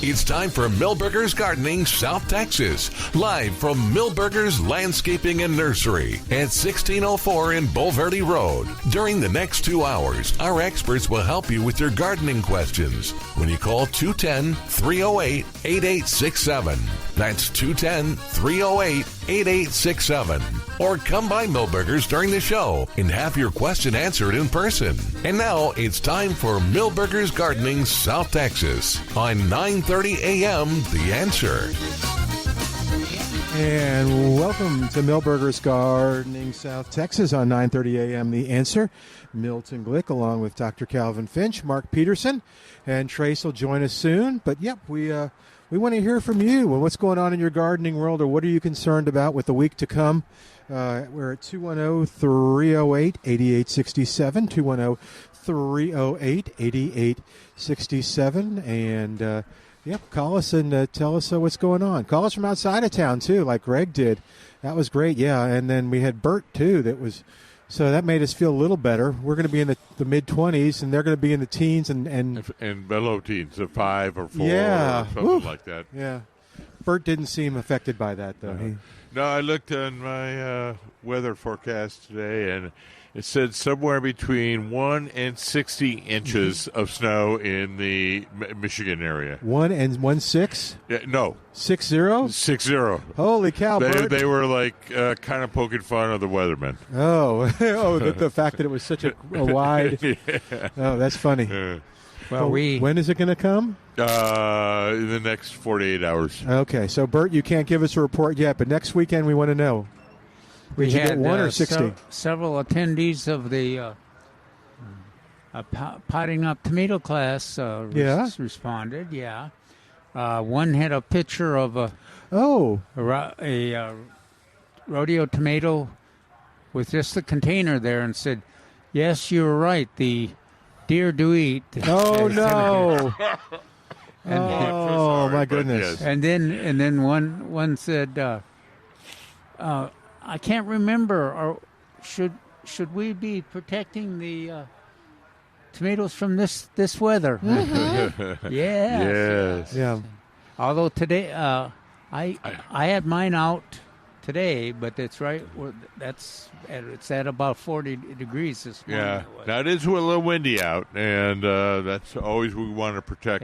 It's time for Milberger's Gardening South Texas, live from Milberger's Landscaping and Nursery at 1604 in Bulverde Road. During the next 2 hours, our experts will help you with your gardening questions when you call 210-308-8867. That's 210-308-8867. Or come by Milberger's during the show and have your question answered in person. And now it's time for Milberger's Gardening South Texas on 9:30 a.m. The Answer. And welcome to Milberger's Gardening South Texas on 9:30 a.m. The Answer. Milton Glueck along with Dr. Calvin Finch, Mark Peterson, and Trace will join us soon. But yep, we want to hear from you. Well, what's going on in your gardening world, or what are you concerned about with the week to come? We're at 210-308-8867, 210-308-8867, and yep, call us and tell us what's going on. Call us from outside of town too, like Greg did. That was great, yeah. And then we had Bert too. So that made us feel a little better. We're going to be in the mid-20s, and they're going to be in the teens and below teens, so 5 or 4 yeah, or something like that. Yeah. Bert didn't seem affected by that, though. No, I looked on my weather forecast today, and it said somewhere between 1 and 60 inches of snow in the Michigan area. 1 and 6? No. 6-0? 6-0. Holy cow, Bert. They were like kind of poking fun of the weathermen. Oh, the fact that it was such a wide. Yeah. Oh, that's funny. Well, when is it going to come? In the next 48 hours. Okay, so Bert, you can't give us a report yet, but next weekend we want to know. We had get 1 or 60? Several attendees of the potting up tomato class responded. Yeah, one had a picture of a rodeo tomato with just the container there and said, "Yes, you were right. The deer do eat." Oh no! And oh my goodness! Yes. And then one said, I can't remember. Or should we be protecting the tomatoes from this weather? Yes. Yeah. Although today, I had mine out today, but it's right. It's at about 40 degrees this morning. Yeah. Now it is a little windy out, and that's always we want to protect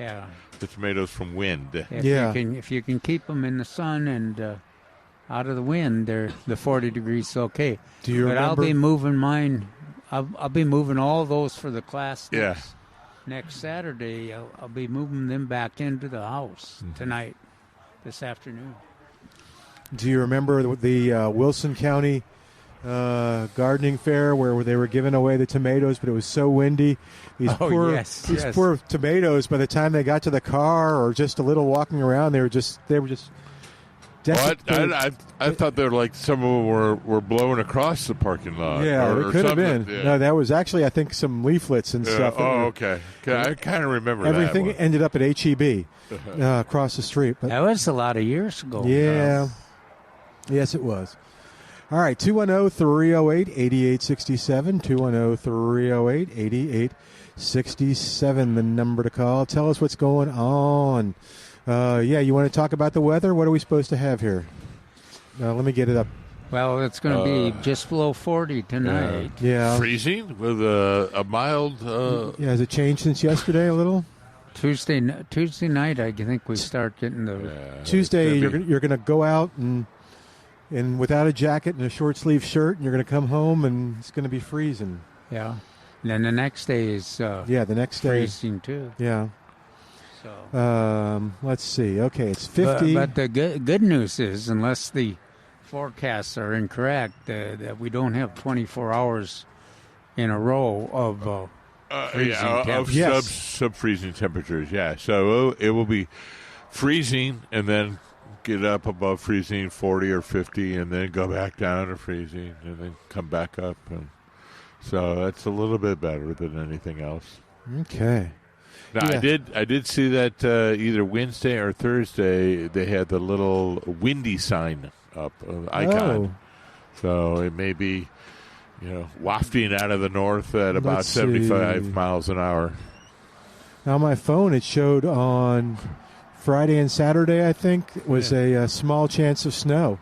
the tomatoes from wind. If you can keep them in the sun and out of the wind, the 40 degrees is okay. Do you remember? I'll be moving mine. I'll be moving all those for the class next Saturday. I'll be moving them back into the house tonight, this afternoon. Do you remember the Wilson County gardening fair where they were giving away the tomatoes, but it was so windy? These poor tomatoes, by the time they got to the car or just a little walking around, they were just Well, I thought they were like some of them were blowing across the parking lot. Yeah, or it could have been. Yeah. No, that was actually, I think, some leaflets and stuff. Okay. I kind of remember everything that. Ended up at HEB across the street. But that was a lot of years ago. Yeah. Yes, it was. All right, 210-308-8867, 210-308-8867, the number to call. Tell us what's going on. You want to talk about the weather? What are we supposed to have here? Let me get it up. Well, it's going to be just below 40 tonight. Yeah. Freezing with a mild... has it changed since yesterday a little? Tuesday night, I think we start getting the... Tuesday, you're going to go out and without a jacket and a short-sleeve shirt, and you're going to come home, and it's going to be freezing. Yeah. And then the next day is the next day freezing, too. Yeah. So let's see. Okay, it's 50. But the good news is, unless the forecasts are incorrect, that we don't have 24 hours in a row of freezing temperatures. Sub-freezing temperatures, yeah. So it will be freezing and then get up above freezing 40 or 50 and then go back down to freezing and then come back up. And so that's a little bit better than anything else. Okay. Now, I did see that either Wednesday or Thursday they had the little windy sign up, icon. So it may be, wafting out of the north at about 75 miles an hour. Now, my phone, it showed on Friday and Saturday, I think, was a small chance of snow.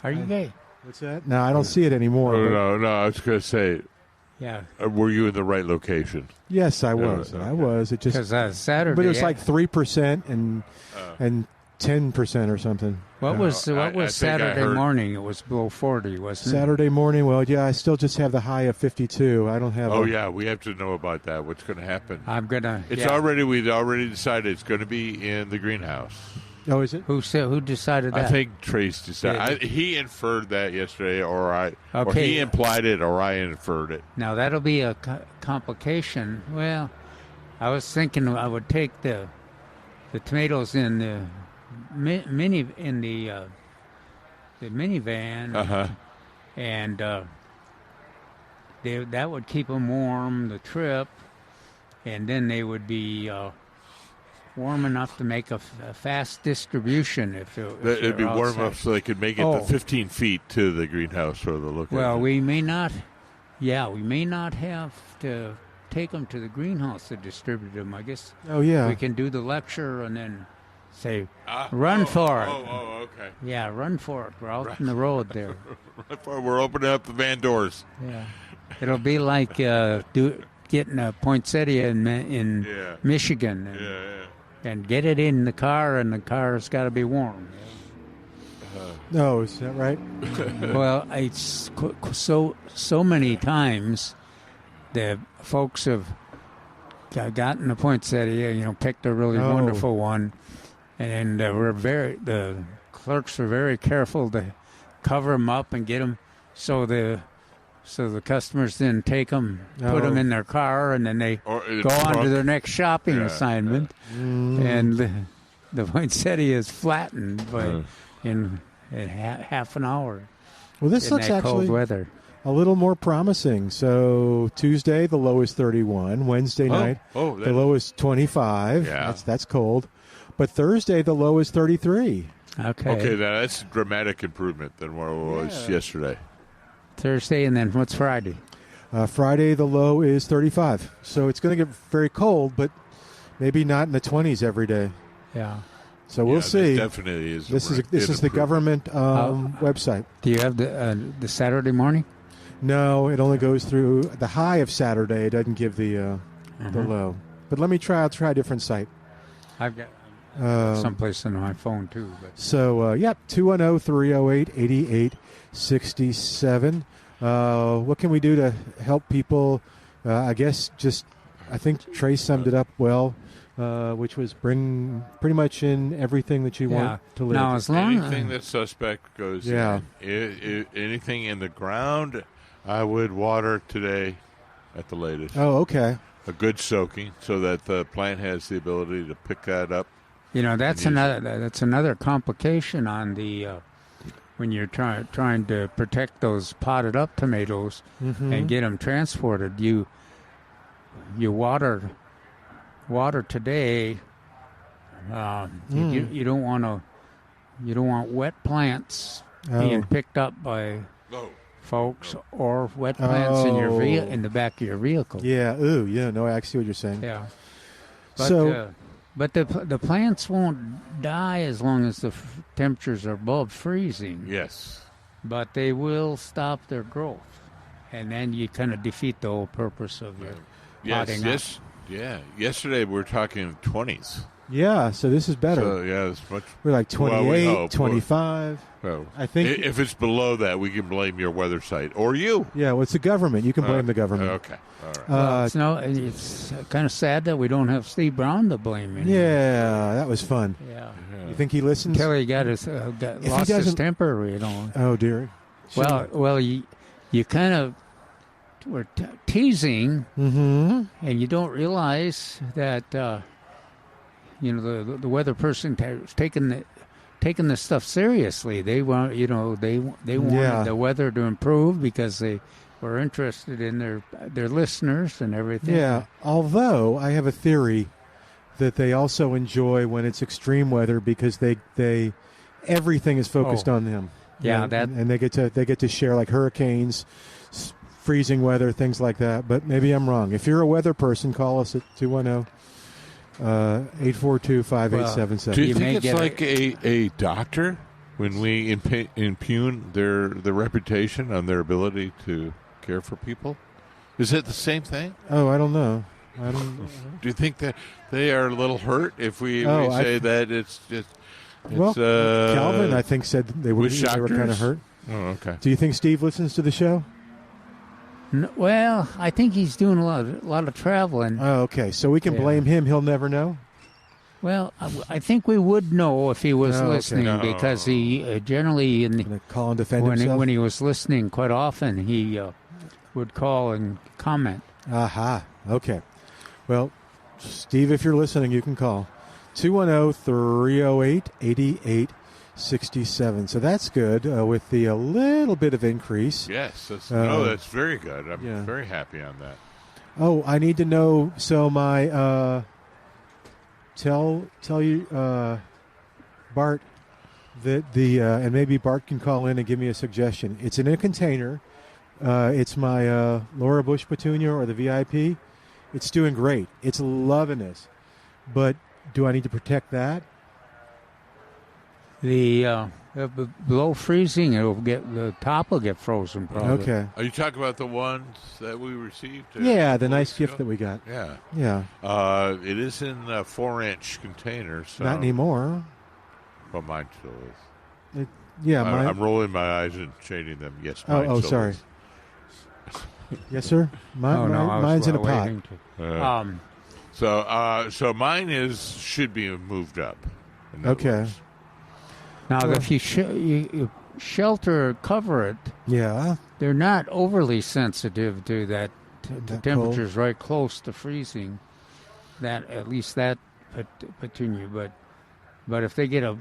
Are you gay? What's that? No, I don't see it anymore. No. I was going to say, Yeah. were you in the right location? Yes, I was. okay. I was. It just, Because Saturday. but it was like 3% and 10% or something. What was I think I Saturday heard- morning? It was below 40, wasn't it? Saturday morning. Well, yeah, I still just have the high of 52. I don't have. Oh, yeah, we have to know about that. What's going to happen? I'm gonna. We'd already decided it's going to be in the greenhouse. Oh, is it? Who decided that? I think Trace decided. He inferred that yesterday, or Okay. he implied it, or I inferred it. Now that'll be a complication. Well, I was thinking I would take the tomatoes in the minivan, Uh-huh. and that would keep them warm the trip, and then they would be warm enough to make a fast distribution. If It'd be they're warm outside. enough so they could make it the 15 feet to the greenhouse or the look. Well, at it. we may not. Yeah, we may not have to take them to the greenhouse to distribute them. I guess Oh, yeah. we can do the lecture and then say, "Run for it." Oh, okay. Yeah, run for it. We're out in the road there. We're opening up the van doors. Yeah, it'll be like getting a poinsettia in Yeah. Michigan and get it in the car, and the car's got to be warm. No, is that right? Well, it's so many times the folks have gotten a poinsettia, picked a really Oh. wonderful one, and the clerks are very careful to cover them up and get them so the customers then take them, put them in their car, and then they Or in a go on to trunk. their next shopping Yeah, assignment, and the poinsettia is flattened in half an hour. Well, this in looks that cold actually weather. a little more promising. So Tuesday, the low is 31. Wednesday night, the low is 25. Yeah. That's cold. But Thursday, the low is 33. Okay, that's a dramatic improvement than what it was yesterday. Thursday, and then what's Friday? Friday, the low is 35. So it's going to get very cold, but maybe not in the 20s every day. Yeah. So we'll see. This definitely is. This is the government website. Do you have the Saturday morning? No, it only goes through the high of Saturday. It doesn't give the low. But let me try. I'll try a different site. I've got someplace on my phone too. But. So 210-308-8867. What can we do to help people? I guess I think Trace summed it up well. Which was bring pretty much in everything that you want to live. Now, as long anything that's suspect goes Yeah. in. Anything in the ground, I would water today at the latest. Oh, okay. A good soaking so that the plant has the ability to pick that up. that's another complication on the when you're trying to protect those potted up tomatoes and get them transported. You water today. You don't want wet plants being picked up by folks or wet plants in the back of your vehicle. Yeah. Ooh. Yeah. No, I see what you're saying. Yeah. But but the plants won't die as long as the temperatures are above freezing. Yes. But they will stop their growth, and then you kind of defeat the whole purpose of your potting up. Yeah. Yesterday we were talking 20s. Yeah. So this is better. So, it's much. We're like 28, hope. 25. Well, I think if it's below that, we can blame your weather site or you. Yeah. Well, it's the government. You can blame the government. Okay. All right. It's kind of sad that we don't have Steve Brown to blame anymore. Yeah. That was fun. Yeah. You think he listens? Kelly lost his temper, Oh dear. Well, you kind of were teasing, and you don't realize that the weather person is taking this stuff seriously. They want they wanted the weather to improve because they were interested in their listeners and everything. Yeah. Although I have a theory that they also enjoy when it's extreme weather because they everything is focused on them. Yeah, and they get to share like hurricanes, freezing weather, things like that. But maybe I'm wrong. If you're a weather person, call us at 842-5877. Do you You may think it's get like a doctor when we impugn the reputation on their ability to care for people? Is it the same thing? Oh, I don't know. Do you think that they are a little hurt if we say that it's well, Calvin, I think, said they were kind of hurt. Oh, okay. Do you think Steve listens to the show? Well, I think he's doing a lot of traveling. Oh, okay. So we can blame him. He'll never know? Well, I think we would know if he was listening because he generally call and defend himself? When he was listening quite often, he would call and comment. Aha. Okay. Well, Steve, if you're listening, you can call 210-308-8867. So that's good with the a little bit of increase. Yes. That's very good. I'm very happy on that. Oh, I need to know. So my tell you Bart that and maybe Bart can call in and give me a suggestion. It's in a container. It's my Laura Bush Petunia or the VIP. It's doing great. It's loving this. But do I need to protect that? Below freezing, the top will get frozen probably. Okay. Are you talking about the ones that we received? Yeah, the nice gift that we got. Yeah. Yeah. It is in a 4-inch container. So not anymore. Well, mine still is. I'm rolling my eyes and shading them. Yes, mine still sorry. is. Yes, sir. Mine's in a pot. So mine should be moved up. Okay. Now, if you shelter or cover it, they're not overly sensitive to that. The temperature's right close to freezing. At least that petunia, but if they get a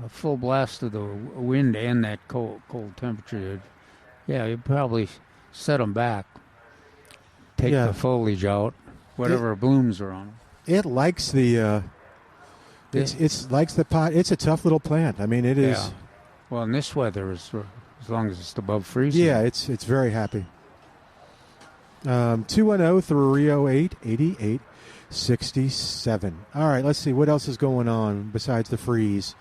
full blast of the wind and that cold temperature, you probably set them back. Take the foliage out, whatever blooms are on them. It likes the. It likes the pot. It's a tough little plant. I mean, it is. Yeah. Well, in this weather, as long as it's above freezing. Yeah, it's very happy. 210-308-8867. All right, let's see. What else is going on besides the freeze?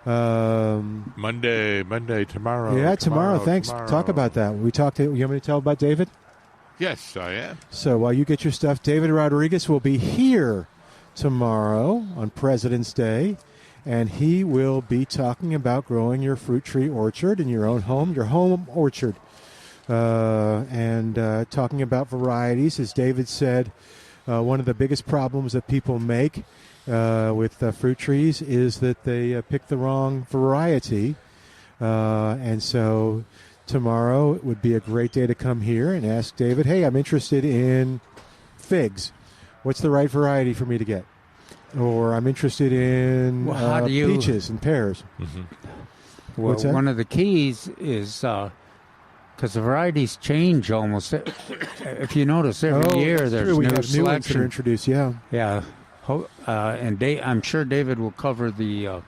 Monday, tomorrow. Yeah, tomorrow. Thanks. Tomorrow. Talk about that. You want me to tell about David? Yes, I am. So while you get your stuff, David Rodriguez will be here tomorrow on President's Day, and he will be talking about growing your fruit tree orchard in your own home, your home orchard, and talking about varieties. As David said, one of the biggest problems that people make with fruit trees is that they pick the wrong variety, and so tomorrow it would be a great day to come here and ask David, hey, I'm interested in figs. What's the right variety for me to get? Or I'm interested in peaches and pears. Mm-hmm. Well, one of the keys is because the varieties change almost. If you notice, every year there's we new have selection. New ones that are introduced, yeah. And I'm sure David will cover the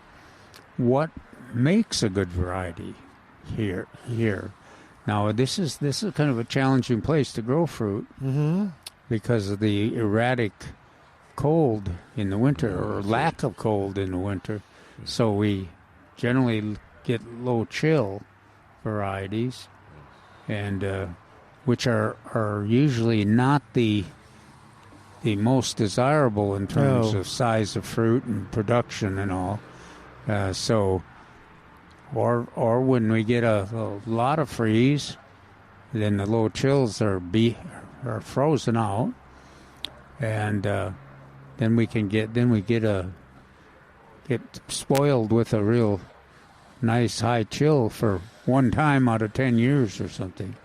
what makes a good variety here. Now, this is kind of a challenging place to grow fruit because of the erratic cold in the winter or lack of cold in the winter. So we generally get low chill varieties, and which are usually not the most desirable in terms of size of fruit and production and all. Or when we get a lot of freeze, then the low chills are frozen out, and then we get spoiled with a real nice high chill for one time out of 10 years or something.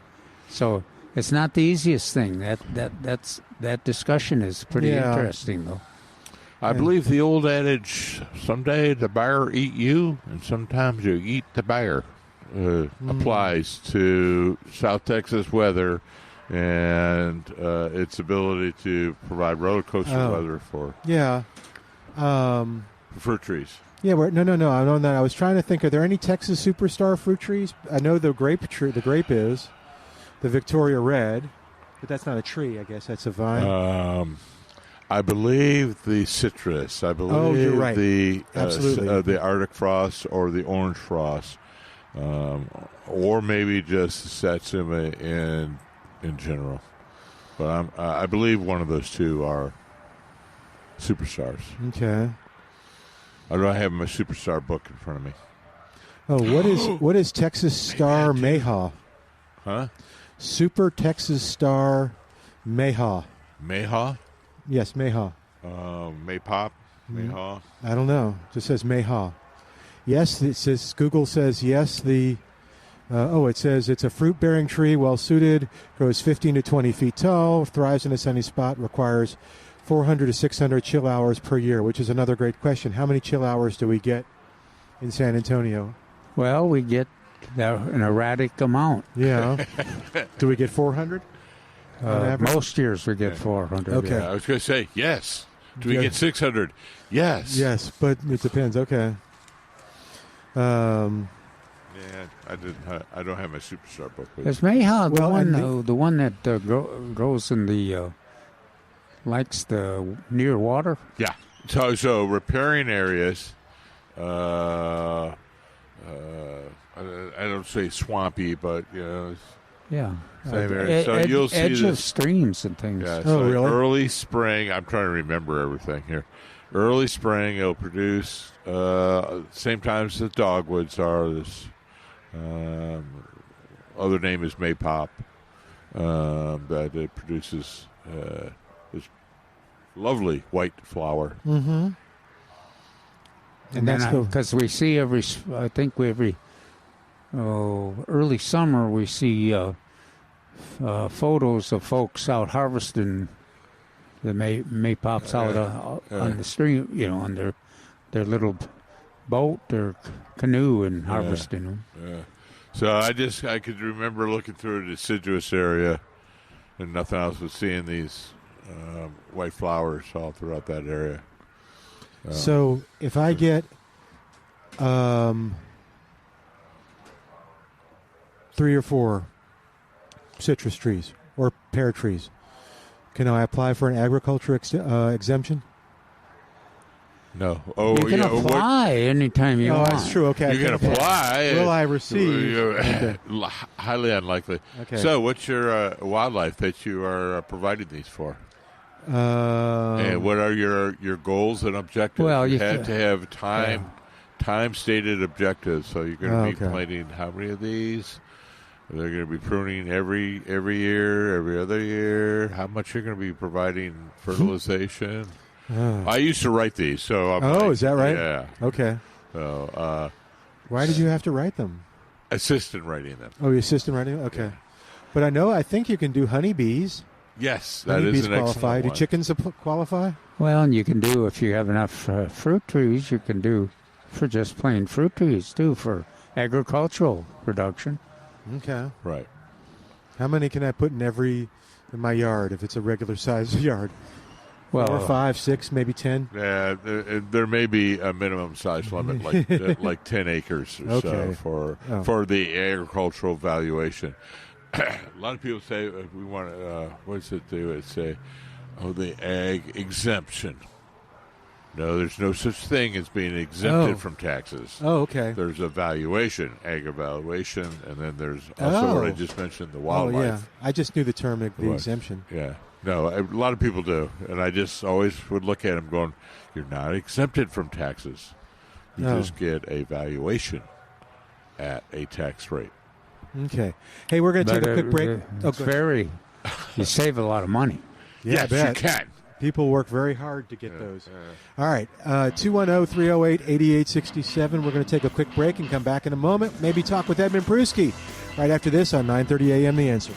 So it's not the easiest thing. That discussion is pretty interesting, though. I believe the old adage, someday the bear eat you, and sometimes you eat the bear, applies to South Texas weather and its ability to provide roller coaster weather for fruit trees. Yeah, no. I know that. I was trying to think, are there any Texas superstar fruit trees? I know the grape is the Victoria Red, but that's not a tree, I guess. That's a vine. I believe the citrus. I believe you're right. the Absolutely. The Arctic frost or the orange frost, or maybe just satsuma in general. But I believe one of those two are superstars. Okay. I don't have my superstar book in front of me. Oh, what is Texas Star Mayhaw? Huh? Super Texas Star Mayhaw. Mayhaw? Yes, Mayhaw. Maypop? Mayhaw? I don't know. It just says Mayhaw. Yes, it says Google says yes. It says it's a fruit-bearing tree, well-suited, grows 15 to 20 feet tall, thrives in a sunny spot, requires 400 to 600 chill hours per year, which is another great question. How many chill hours do we get in San Antonio? Well, we get an erratic amount. Yeah. Do we get 400? Most years we get 400. Okay. Yeah, I was going to say, yes. Do we get 600? Yes. Yes, but it depends. Okay. Yeah, I don't have my superstar book with me. Is Mayhaw Well, the one that grows in the likes the near water? Yeah. So riparian areas, I don't say swampy, but Yeah. same area. So you'll see edge of this. streams and things. Yeah, Oh, really? Early spring. I'm trying to remember everything here. Early spring, it'll produce same time as the dogwoods are. This other name is maypop. That it produces this lovely white flower. Mm-hmm. And then because we see every early summer we see photos of folks out harvesting the maypops out on the stream, on their little boat or canoe and harvesting them. Yeah. So I could remember looking through a deciduous area and nothing else but seeing these white flowers all throughout that area. So if I get 3 or 4 citrus trees or pear trees, can I apply for an agriculture exemption? No. Oh, You can apply anytime you want. That's true. Okay. You can apply. Will I receive? Okay. Highly unlikely. Okay. So, what's your wildlife that you are providing these for? And what are your goals and objectives? Well, you have to have time stated objectives. So you're going to be Okay. planting how many of these? They're going to be pruning every year, every other year. How much you're going to be providing fertilization? I used to write these, so I'm Is that right? Yeah. Okay. So Why did you have to write them? assistant writing them. Oh, your assistant writing them? Okay. Yeah. But I think you can do honeybees. Yes, that Honeybees is an qualify. excellent Do one. chickens qualify? Well, and you can do, if you have enough fruit trees, you can do for just plain fruit trees, too, for agricultural production. Okay. Right. How many can I put in my yard if it's a regular sized yard? Well, 4, 5, 6, maybe 10? Yeah, there may be a minimum size limit, like 10 acres or Okay. so Oh. for the agricultural valuation. A lot of people say we want what does it do? It say, the ag exemption. No, there's no such thing as being exempted from taxes. Oh, okay. There's a valuation, ag evaluation, and then there's also what I just mentioned, the wildlife. Oh, yeah. I just knew the term, the What? exemption. Yeah. No, a lot of people do. And I just always would look at them going, you're not exempted from taxes. You No. just get a valuation at a tax rate. Okay. Hey, we're going to take a quick break. It's very, you save a lot of money. Yeah, I yes, bet. you can. People work very hard to get those. All right. 210-308-8867. We're going to take a quick break and come back in a moment. Maybe talk with Edmund Pruski right after this on 9:30 a.m. The Answer.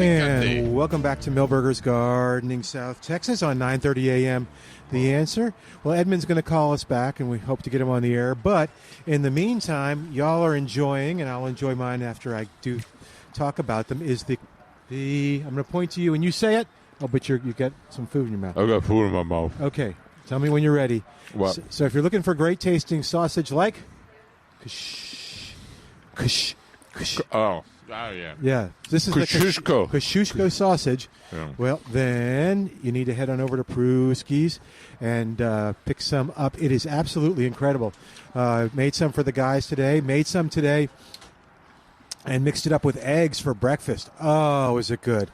And welcome back to Milberger's Gardening, South Texas on 9:30 a.m. The Answer. Well, Edmund's going to call us back, and we hope to get him on the air. But in the meantime, y'all are enjoying, and I'll enjoy mine after I do talk about them, is the I'm going to point to you, and you say it. Oh, but you got some food in your mouth. I've got food in my mouth. Okay. Tell me when you're ready. What? So if you're looking for great tasting sausage like Oh, yeah. Yeah, this is Kosciuszko. the Kosciuszko sausage. Yeah. Well, then you need to head on over to Pruski's and pick some up. It is absolutely incredible. Made some for the guys today. Made some today and mixed it up with eggs for breakfast. Oh, is it good?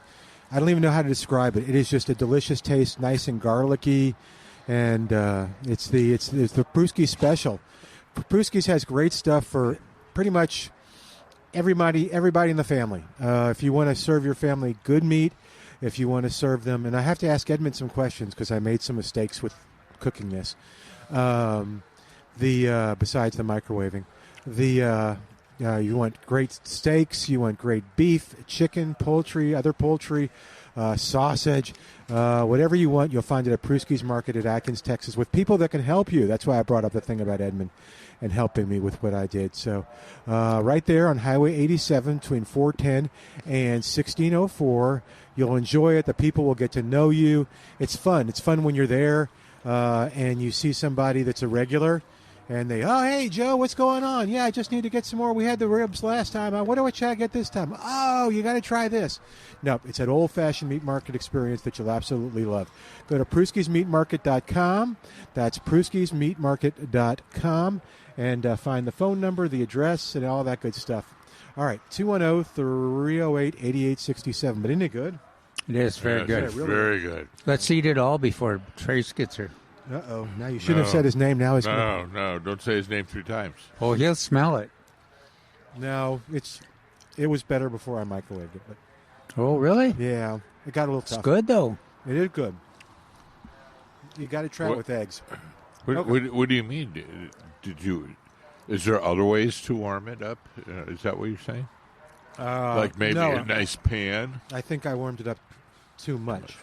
I don't even know how to describe it. It is just a delicious taste, nice and garlicky, and it's the Pruski's special. Pruski's has great stuff for pretty much everybody in the family. If you want to serve your family good meat, if you want to serve them, and I have to ask Edmund some questions because I made some mistakes with cooking this. Besides the microwaving, you want great steaks, you want great beef, chicken, poultry, other poultry, sausage, whatever you want, you'll find it at Pruski's Market at Atkins, Texas, with people that can help you. That's why I brought up the thing about Edmund and helping me with what I did. So right there on Highway 87 between 410 and 1604, you'll enjoy it. The people will get to know you. It's fun. It's fun when you're there and you see somebody that's a regular. And oh, hey, Joe, what's going on? Yeah, I just need to get some more. We had the ribs last time. What should I get this time? Oh, you got to try this. No, it's an old-fashioned meat market experience that you'll absolutely love. Go to Pruski'sMeatMarket.com. That's Pruski'sMeatMarket.com. And find the phone number, the address, and all that good stuff. All right, 210-308-8867. But isn't it good? It is very good. It's very good. Let's eat it all before Trace gets here. Uh-oh. Now you shouldn't have said his name. Now he's No, don't say his name 3 times. Oh, he'll smell it. No, it was better before I microwaved it. But Oh, really? yeah, it got a little tough. It's good, though. It is good. You got to try it with eggs. What do you mean? Is there other ways to warm it up? Is that what you're saying? Like maybe no, a nice pan? I think I warmed it up too much.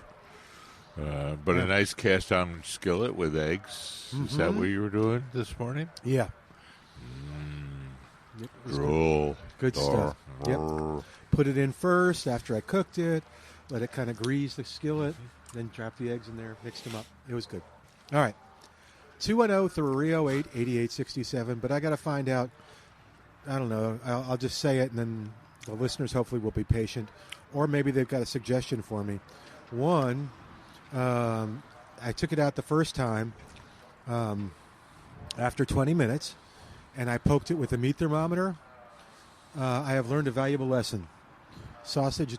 But a nice cast iron skillet with eggs. Mm-hmm. Is that what you were doing this morning? Yeah. Drool. Good stuff. Yep. Put it in first after I cooked it. Let it kind of grease the skillet. Then drop the eggs in there. Mixed them up. It was good. All right. 210-308-8867. But I got to find out. I don't know. I'll just say it, and then the listeners hopefully will be patient. Or maybe they've got a suggestion for me. One, I took it out the first time after 20 minutes, and I poked it with a meat thermometer. I have learned a valuable lesson. Sausage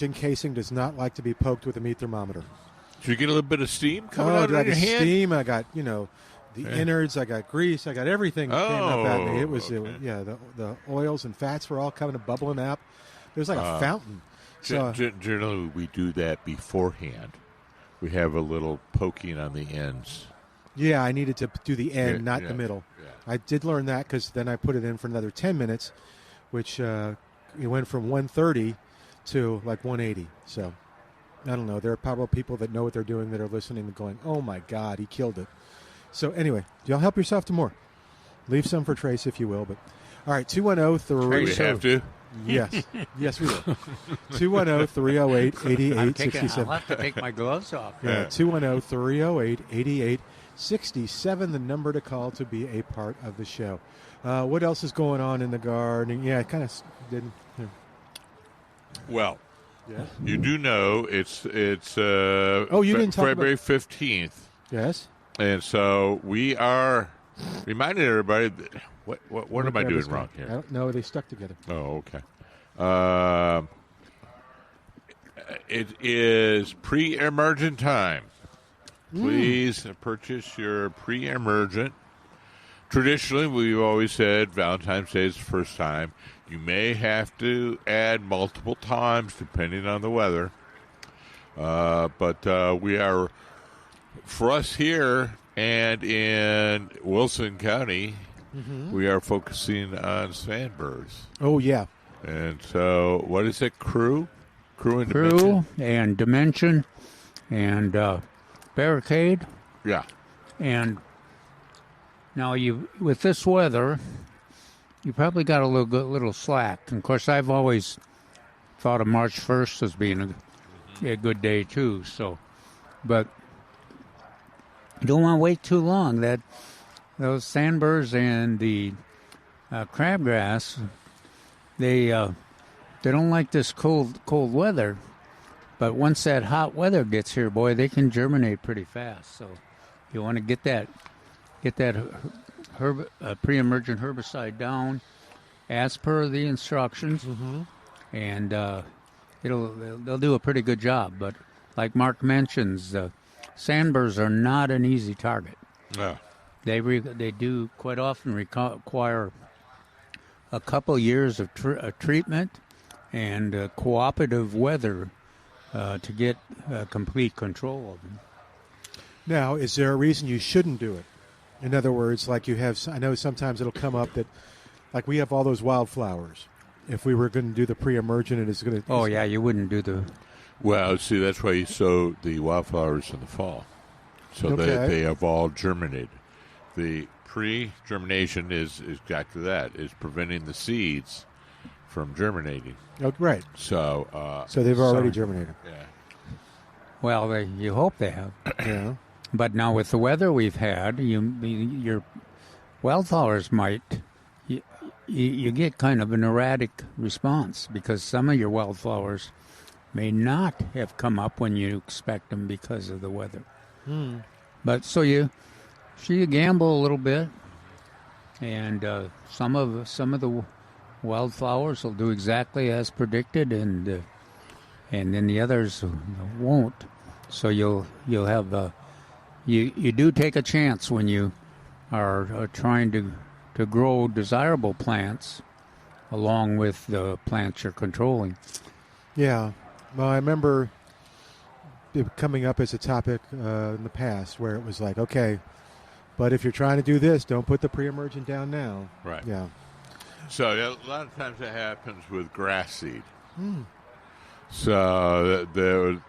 and casing does not like to be poked with a meat thermometer. Did you get a little bit of steam coming out of your hand? Steam. I got, the innards. I got grease. I got everything came up at me. It was, the oils and fats were all coming and bubbling out. It was like a fountain. So, generally, we do that beforehand. We have a little poking on the ends. Yeah, I needed to do the end, not the middle. Yeah. I did learn that because then I put it in for another 10 minutes, which it went from 130 to like 180. So, I don't know. There are probably people that know what they're doing that are listening and going, oh, my God, he killed it. So, anyway, y'all help yourself to more. Leave some for Trace, if you will. But all right, 210-3... We have to? Yes. Yes, we will. 210-308-8867. I'll have to take my gloves off. Yeah, 210-308-8867, the number to call to be a part of the show. What else is going on in the garden? Yeah, I kind of didn't. Yeah. Well, yes. You do know it's didn't talk February 15th. Yes. And so we are reminding everybody that, what am I doing wrong here? I don't know. They stuck together. Oh, okay. It is pre-emergent time. Please purchase your pre-emergent. Traditionally, we've always said Valentine's Day is the first time. You may have to add multiple times depending on the weather. But we are, for us here and in Wilson County, we are focusing on sandbirds. Oh, yeah. And so, what is it? Crew and Dimension and Barricade. Yeah. And now with this weather, you probably got a little slack. And of course, I've always thought of March 1st as being a good day too. So, but you don't want to wait too long. Those sandbirds and the crabgrass, they don't like this cold weather. But once that hot weather gets here, boy, they can germinate pretty fast. So you want to get that pre-emergent herbicide down as per the instructions, and they'll do a pretty good job. But like Mark mentions, sandburrs are not an easy target. Yeah. They do quite often require a couple years of treatment and cooperative weather to get complete control of them. Now, is there a reason you shouldn't do it? In other words, like you have, I know sometimes it'll come up that, like we have all those wildflowers. If we were going to do the pre-emergent, it is going to. Oh yeah, you wouldn't do the. Well, see, that's why you sow the wildflowers in the fall, so that they have all germinated. The pre-germination is exactly that, is preventing the seeds from germinating. Oh, right. So they've already germinated. Yeah. Well, you hope they have. Yeah. But now with the weather we've had, your wildflowers might. You get kind of an erratic response because some of your wildflowers may not have come up when you expect them because of the weather. But so you gamble a little bit, and some of the wildflowers will do exactly as predicted, and then the others won't. So you'll have you do take a chance when you are trying to grow desirable plants along with the plants you're controlling. Yeah. Well, I remember it coming up as a topic in the past where it was like, okay, but if you're trying to do this, don't put the pre-emergent down now. Right. Yeah. So a lot of times that happens with grass seed. So they'll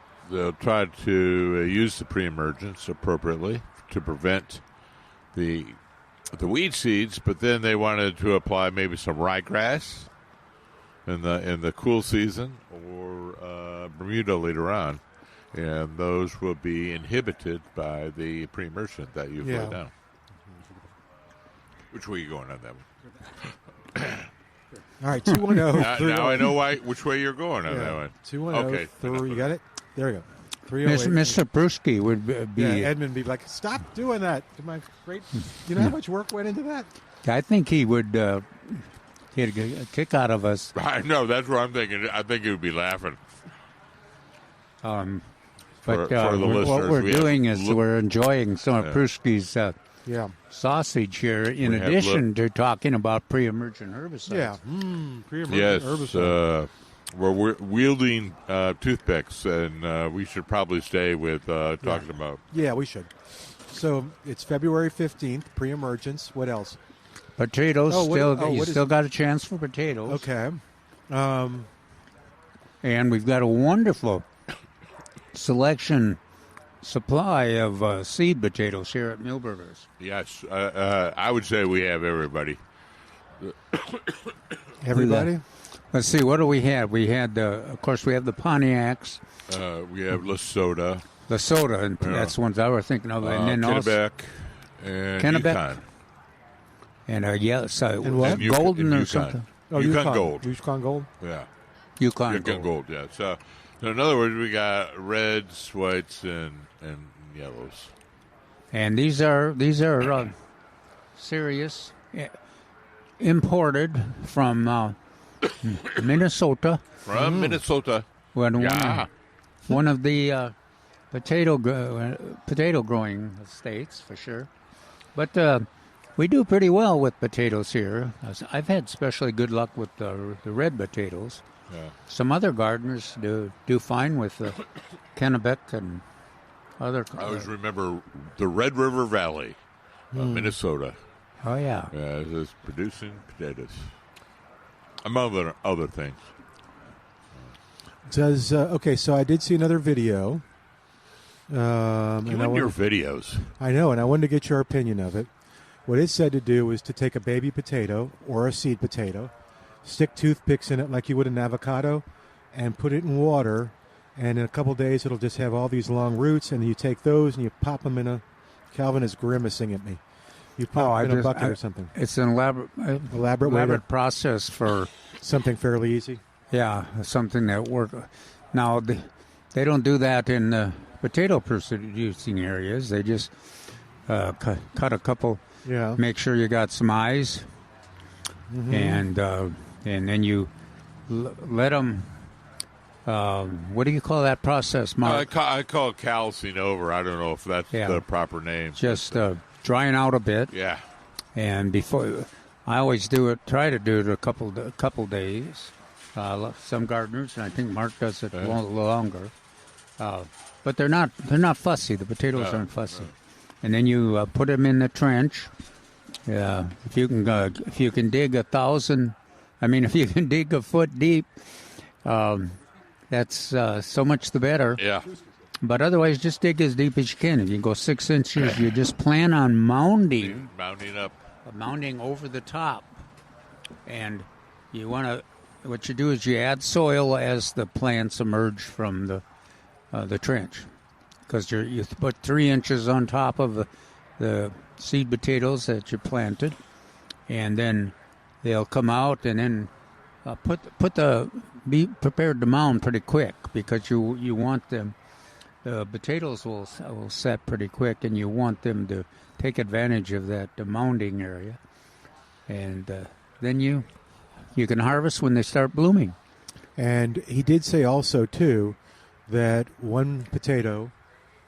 try to use the pre-emergence appropriately to prevent the weed seeds, but then they wanted to apply maybe some ryegrass in the cool season or Bermuda later on, and those will be inhibited by the pre-emergent that you've laid down. Which way are you going on that one? All right, 210. Now I know which way you're going on that one. 210. Okay. You got it? There we go. 308. Mr. Brewski would be... Yeah, Edmund would be like, stop doing that. My great, you know how much work went into that? I think he would get a kick out of us. I know, that's what I'm thinking. I think he would be laughing. But for the listeners, what we're doing is we're enjoying some of Brewski's sausage here in addition to talking about pre-emergent herbicides. Yeah, pre-emergent herbicides. We're wielding toothpicks, and we should probably stay with talking about. Yeah, we should. So it's February 15th, pre-emergence. What else? Potatoes. Still got a chance for potatoes. Okay. And we've got a wonderful supply of seed potatoes here at Milberger's. Yes, I would say we have everybody. Everybody? Let's see, what do we have? We had, of course, we have the Pontiacs. We have Lesota. And that's the ones I was thinking of. And then Kennebec and Yukon. And and Golden or Yukon. something. Oh, Yukon Gold. Yukon Gold? Yeah. Yukon Gold, yeah. So in other words, we got reds, whites, and yellows. And these are serious, imported from Minnesota. From Minnesota. One of the potato growing states for sure. But we do pretty well with potatoes here. I've had especially good luck with the red potatoes. Yeah. Some other gardeners do fine with the Kennebec and other. I always remember the Red River Valley, Minnesota. Oh yeah. Yeah, it's producing potatoes, among other things. Okay, so I did see another video. You and your videos. I know, and I wanted to get your opinion of it. What it said to do was to take a baby potato or a seed potato, stick toothpicks in it like you would an avocado, and put it in water, and in a couple days it'll just have all these long roots, and you take those and you pop them in a... Calvin is grimacing at me. You put them in a bucket or something. It's an elaborate process for something fairly easy. Yeah, something that work. Now they don't do that in the potato producing areas. They just cut a couple. Yeah. Make sure you got some eyes, and then you let them. What do you call that process, Mark? I call it calcing over. I don't know if that's the proper name. Just drying out a bit. Yeah. And before, I always try to do it a couple days. Some gardeners, and I think Mark does it a little longer. But they're not fussy. The potatoes aren't fussy. And then you put them in the trench. If you can dig 1,000, if you can dig a foot deep. That's so much the better. Yeah. But otherwise, just dig as deep as you can. If you go 6 inches, you just plan on mounding up, mounding over the top. And you want to. What you do is you add soil as the plants emerge from the trench, because you put 3 inches on top of the seed potatoes that you planted, and then they'll come out, and then be prepared to mound pretty quick, because you want them. The potatoes will set pretty quick, and you want them to take advantage of the mounding area, and then you can harvest when they start blooming. And he did say also too that one potato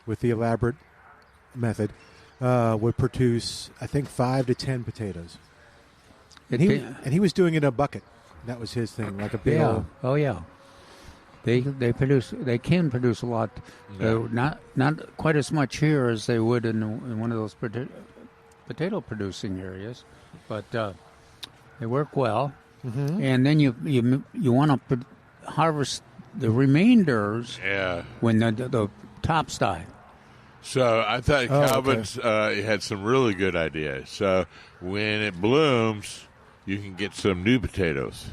with the elaborate method would produce, I think, 5 to 10 potatoes. And he was doing it in a bucket. That was his thing, like a big old... Oh yeah. They can produce a lot. Not quite as much here as they would in one of those potato producing areas, but they work well. Mm-hmm. And then you want to harvest the remainders when the tops die. So I thought Calvin had some really good ideas. So when it blooms, you can get some new potatoes,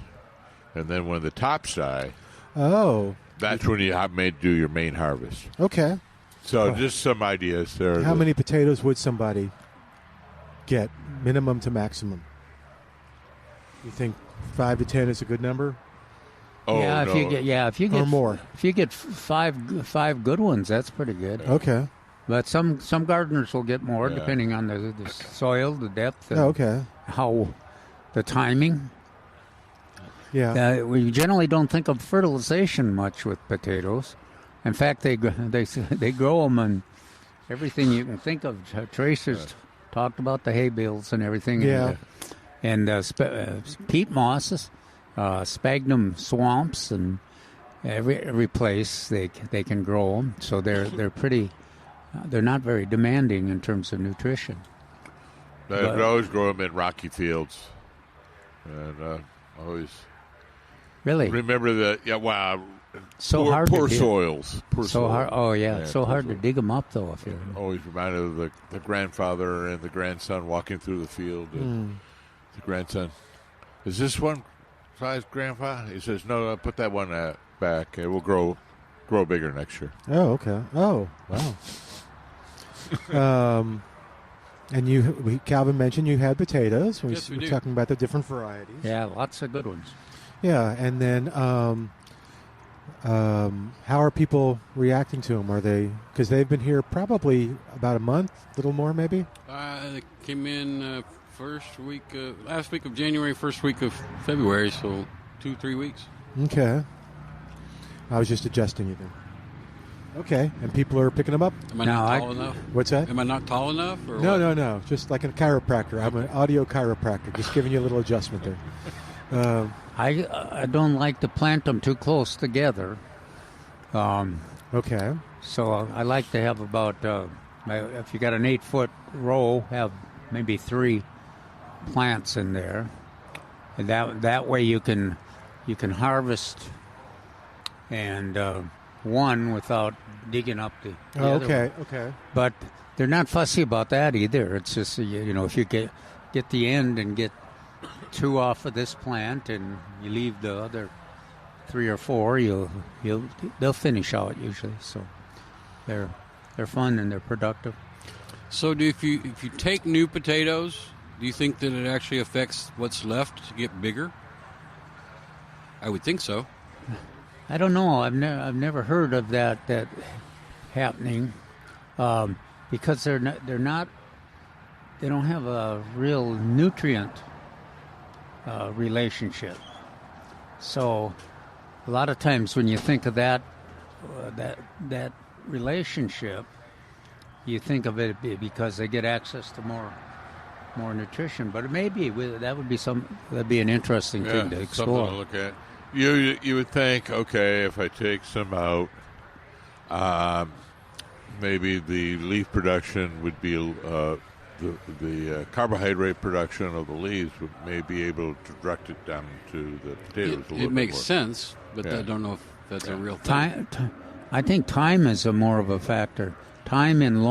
and then when the tops die, that's when you do your main harvest. Okay. So just some ideas there. How many potatoes would somebody get, minimum to maximum? You think 5 to 10 is a good number? Oh, yeah, no. if you get or more. If you get five good ones, that's pretty good. Okay. But some gardeners will get more depending on the soil, the depth, and how the timing. Yeah. We generally don't think of fertilization much with potatoes. In fact, they grow them on everything you can think of. Tracer's talked about the hay bales and everything. Yeah. And peat mosses, sphagnum swamps, and every place they can grow them. So they're pretty. They're not very demanding in terms of nutrition. They always grow them in rocky fields, and always. Really? Remember that? Yeah. Wow. Poor soils. Hard. Oh yeah. So hard to dig them up though. If you're always reminded of the grandfather and the grandson walking through the field. And the grandson, is this one size, Grandpa? He says, no, put that one back. It will grow bigger next year. Oh, okay. Oh, wow. And Calvin mentioned you had potatoes. Yes, we were do. Talking about the different varieties. Yeah, lots of good ones. Yeah, and then how are people reacting to them? Are they, because they've been here probably about a month, a little more maybe? They came in last week of January, first week of February, so 2-3 weeks. Okay. I was just adjusting you then. Okay, and people are picking them up? Am I not tall enough? What's that? Am I not tall enough? Or No. Just like a chiropractor. I'm an audio chiropractor. Just giving you a little adjustment there. I don't like to plant them too close together. Okay. So I like to have about, if you got an 8-foot row, have maybe 3 plants in there. And that way you can harvest and one without digging up the other one. Okay. But they're not fussy about that either. It's just, if you get the end and get 2 off of this plant and you leave the other 3 or 4, they'll finish out usually. So they're fun and they're productive. So if you take new potatoes, do you think that it actually affects what's left to get bigger? I would think so. I don't know. I've never heard of that happening because they don't have a real nutrient relationship. So a lot of times when you think of that relationship, you think of it because they get access to more nutrition. But it may be that'd be an interesting thing to explore. Something to look at. You would think, okay, if I take some out, maybe the leaf production would be the carbohydrate production of the leaves would may be able to direct it down to the potatoes. It makes sense, but I don't know if that's a real thing. I think time is more of a factor. Time and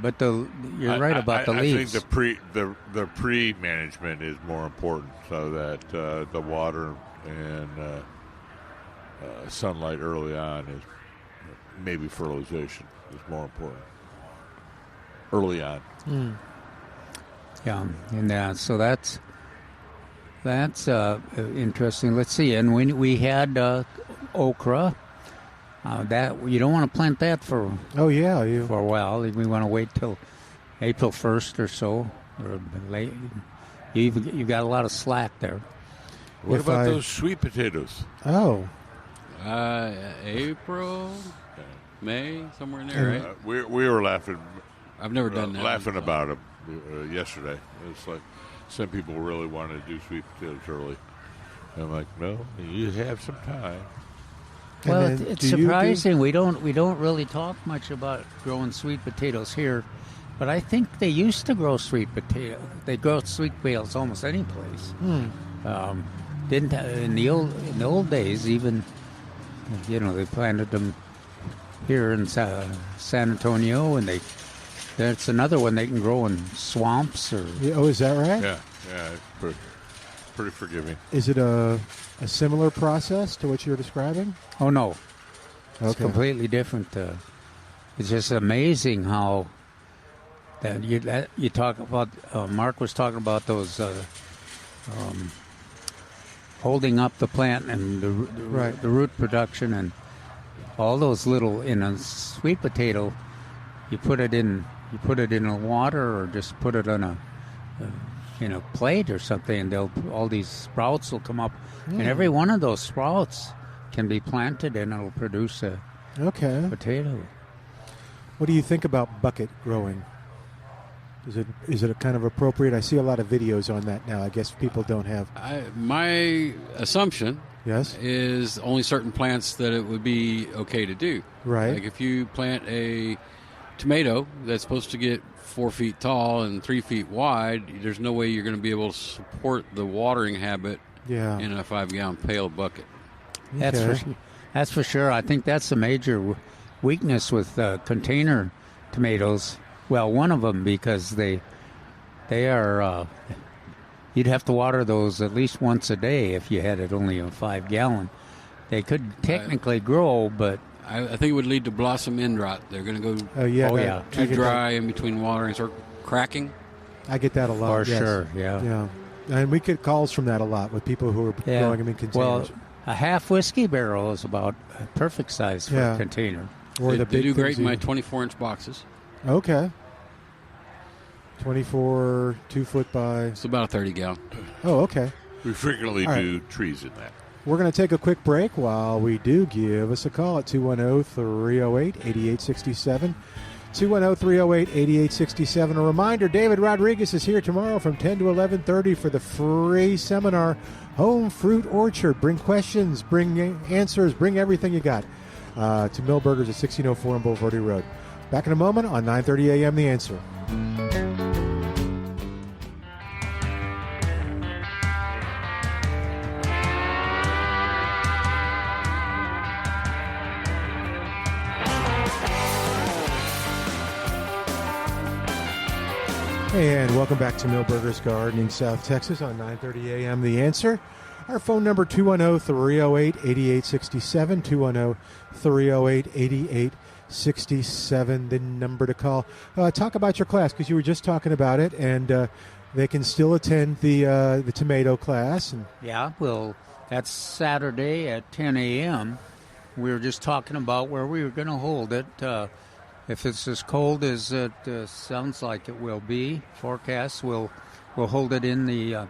but you're right about the leaves. I think the pre-management is more important, so that the water and sunlight early on is maybe fertilization is more important early on. Yeah, and so that's interesting. Let's see, and when we had okra. That you don't want to plant that for for a while. We want to wait till April 1st or so, or late. You got a lot of slack there. What about those sweet potatoes? Oh, April, May, somewhere in there, right? We were laughing. I've never done that. Laughing about them yesterday. It's like some people really want to do sweet potatoes early. And I'm like, no, you have some time. Well, it's surprising. We don't really talk much about growing sweet potatoes here, but I think they used to grow sweet potatoes. They grow sweet potatoes almost any place. Didn't in the old days even? They planted them here in San Antonio, and that's another one they can grow in swamps or. Is that right? Yeah, it's pretty forgiving. Is it a similar process to what you're describing? Oh, no. Okay. It's completely different. It's just amazing how that you talk about, Mark was talking about those holding up the plant and the root production and all those little, in a sweet potato, you put it in a water or just put it on a plate or something, and all these sprouts will come up, and every one of those sprouts can be planted and it'll produce a potato. What do you think about bucket growing? Is it a kind of appropriate? I see a lot of videos on that now. I guess people don't have. My assumption is only certain plants that it would be okay to do. Right. Like if you plant a tomato that's supposed to get 4 feet tall and 3 feet wide, there's no way you're going to be able to support the watering habit in a 5-gallon pail bucket. That's for sure. I think that's the major weakness with container tomatoes. Well, one of them, because they are you'd have to water those at least once a day if you had it only a 5-gallon. They could technically grow, but I think it would lead to blossom end rot. They're going to go too dry in between watering, start cracking. I get that a lot. For sure, yeah. And we get calls from that a lot with people who are growing them in containers. Well, a half whiskey barrel is about a perfect size for a container. Or they do great in my 24-inch boxes. Okay. 24, 2 foot by... It's about a 30-gallon. Oh, okay. We frequently do trees in that. We're going to take a quick break. While we do, give us a call at 210-308-8867. 210-308-8867. A reminder, David Rodriguez is here tomorrow from 10 to 11:30 for the free seminar, Home Fruit Orchard. Bring questions, bring answers, bring everything you got to Millburgers at 1604 on Boulevardy Road. Back in a moment on 9:30 a.m. The Answer. And welcome back to Millburgers Gardening, South Texas on 9:30 a.m. The Answer. Our phone number, 210-308-8867, 210-308-8867, the number to call. Talk about your class, because you were just talking about it, and they can still attend the tomato class. Yeah, well, that's Saturday at 10 a.m. We were just talking about where we were going to hold it. If it's as cold as it sounds like it will be, forecast, we'll hold it in the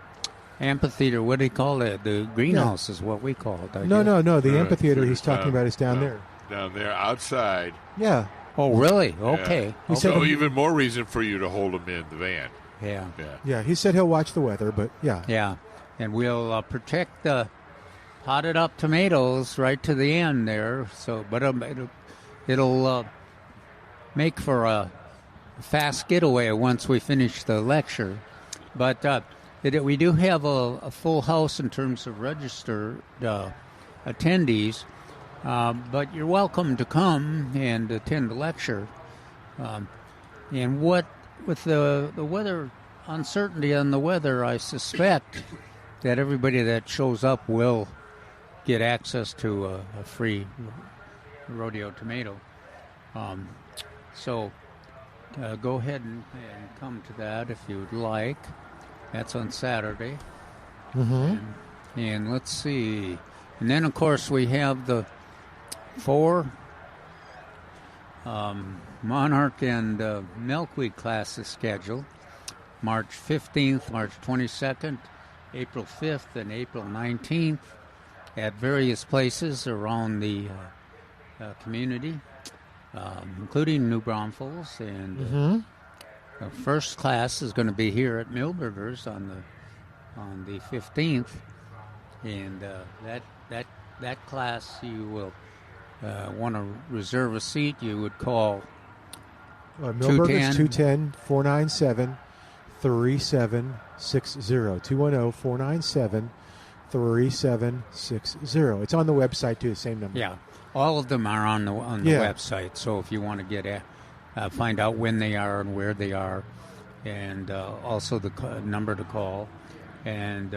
amphitheater. What do you call it? The greenhouse is what we call it. No. The amphitheater he's talking about is down there. Down there, outside. Yeah. Oh, really? Okay. Yeah. So even more reason for you to hold them in the van. Yeah. He said he'll watch the weather, but yeah. Yeah, and we'll protect the potted up tomatoes right to the end there. So, but it'll make for a fast getaway once we finish the lecture. But we do have a full house in terms of registered attendees. But you're welcome to come and attend the lecture. And with the weather uncertainty on the weather, I suspect that everybody that shows up will get access to a free rodeo tomato. So go ahead and come to that if you'd like. That's on Saturday. Mm-hmm. And let's see. And then, of course, we have the 4 Monarch and Milkweed classes scheduled. March 15th, March 22nd, April 5th, and April 19th at various places around the community, including New Braunfels. And the first class is going to be here at Milberger's on the 15th. And that class, you will want to reserve a seat. You would call Milberger's 210-497-3760. 210-497-3760. It's on the website too, the same number. Yeah, all of them are on the website. So if you want to get find out when they are and where they are, and also the number to call, and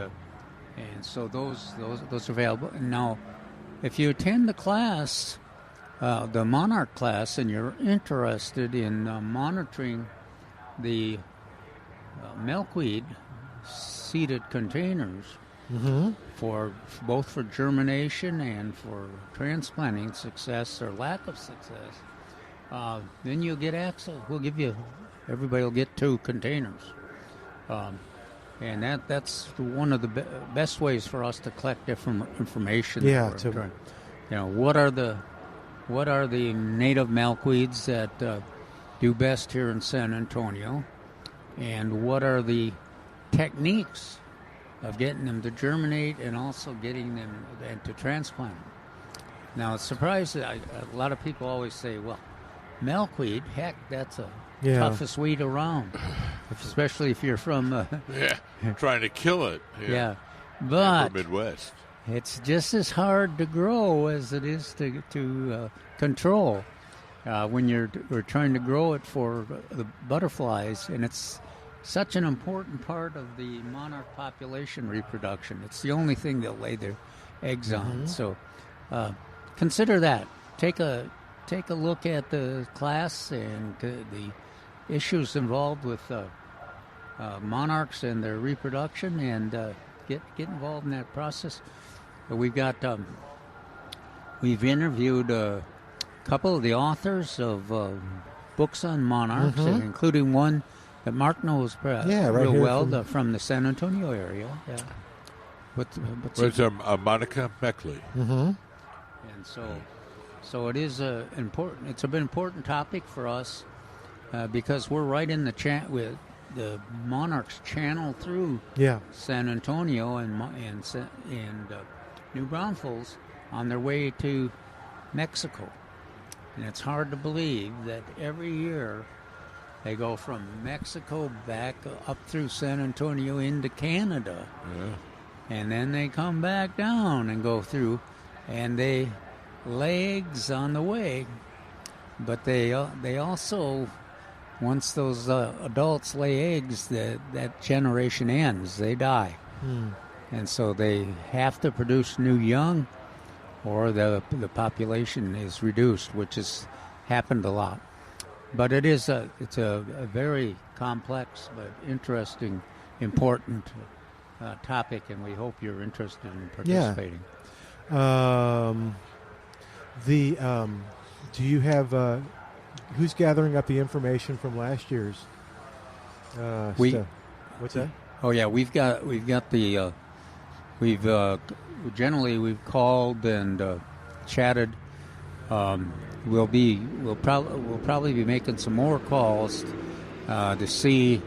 so those are available. Now, if you attend the class, the Monarch class, and you're interested in monitoring the milkweed seeded containers for both for germination and for transplanting success or lack of success, then you'll get access. Everybody will get 2 containers, and that's one of the best ways for us to collect different information. Yeah, what are the native milkweeds that do best here in San Antonio, and what are the techniques of getting them to germinate and also getting them to transplant. Now, it's surprising. A lot of people always say, well, milkweed, heck, that's the toughest weed around, especially if you're from... trying to kill it. Yeah. But Midwest. It's just as hard to grow as it is to control when we're trying to grow it for the butterflies, and it's such an important part of the monarch population reproduction. It's the only thing they'll lay their eggs on. So consider that. Take a look at the class and the issues involved with monarchs and their reproduction, and get involved in that process. We've interviewed a couple of the authors of books on monarchs, including one that Mark knows real well from the San Antonio area. Yeah. It's Monica Meckley. And so it is important. It's an important topic for us because we're right in with the monarchs channel through San Antonio and New Braunfels on their way to Mexico. And it's hard to believe that every year they go from Mexico back up through San Antonio into Canada. Yeah. And then they come back down and go through, and they lay eggs on the way. But they also, once those adults lay eggs, that generation ends. They die. and so they have to produce new young, or the population is reduced, which has happened a lot. But it's a very complex but interesting, important topic, and we hope you're interested in participating. Yeah. Do you have who's gathering up the information from last year's stuff? What's that? Oh yeah, we've got the we've called and chatted. We'll probably be making some more calls to see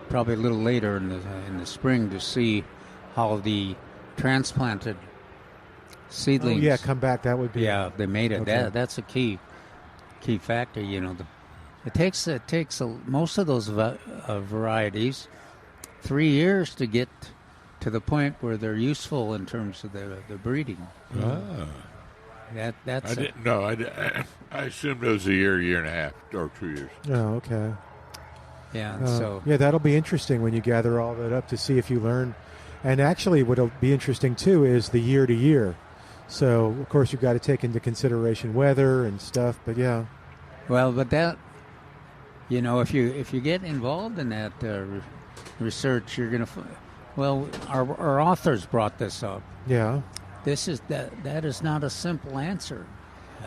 probably a little later in the spring to see how the transplanted seedlings come back. That would be they made it. Okay. That's a key factor. It takes most of those varieties 3 years to get to the point where they're useful in terms of the breeding. That's I didn't know. I assumed it was a year and a half, or 2 years. Oh, okay. Yeah. That'll be interesting when you gather all that up to see if you learn. And actually, what'll be interesting too is the year to year. So of course you've got to take into consideration weather and stuff. But yeah. Well, but that, if you get involved in that research, you're gonna. Well, our authors brought this up. Yeah. That is not a simple answer.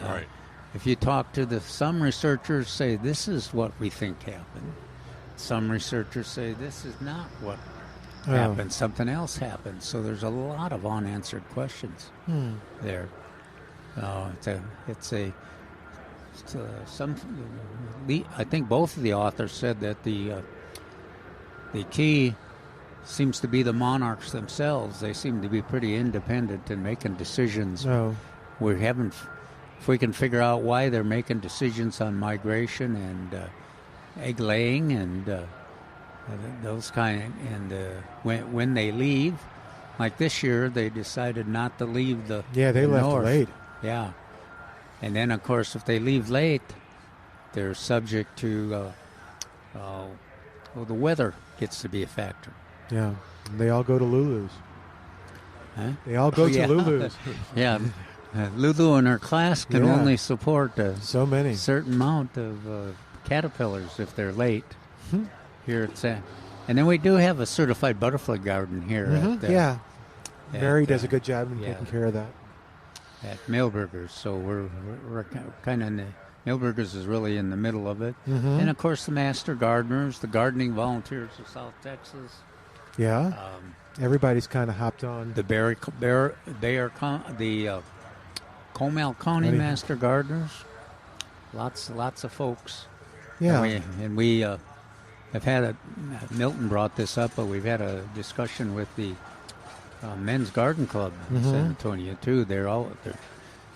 Right. If you talk to some researchers say this is what we think happened. Some researchers say this is not what happened. Something else happened. So there's a lot of unanswered questions there. I think both of the authors said that the key seems to be the monarchs themselves. They seem to be pretty independent in making decisions. If we can figure out why they're making decisions on migration and egg laying and those when they leave, like this year, they decided not to leave the they left north. late. Yeah, and then of course if they leave late, they're subject to the weather gets to be a factor. Yeah, and they all go to Lulu's. Huh? They all go to Lulu's. Yeah. Lulu and her class can only support so many certain amount of caterpillars if they're late. Here it's and then we do have a certified butterfly garden here. Mary does a good job in taking care of that at Milberger's. So we're kind of in the Milberger's is really in the middle of it, and of course the master gardeners, the gardening volunteers of South Texas. Yeah, everybody's kind of hopped on the Comal County Master Gardeners, lots of folks. Yeah, and we have had Milton brought this up, but we've had a discussion with the Men's Garden Club in San Antonio too. They've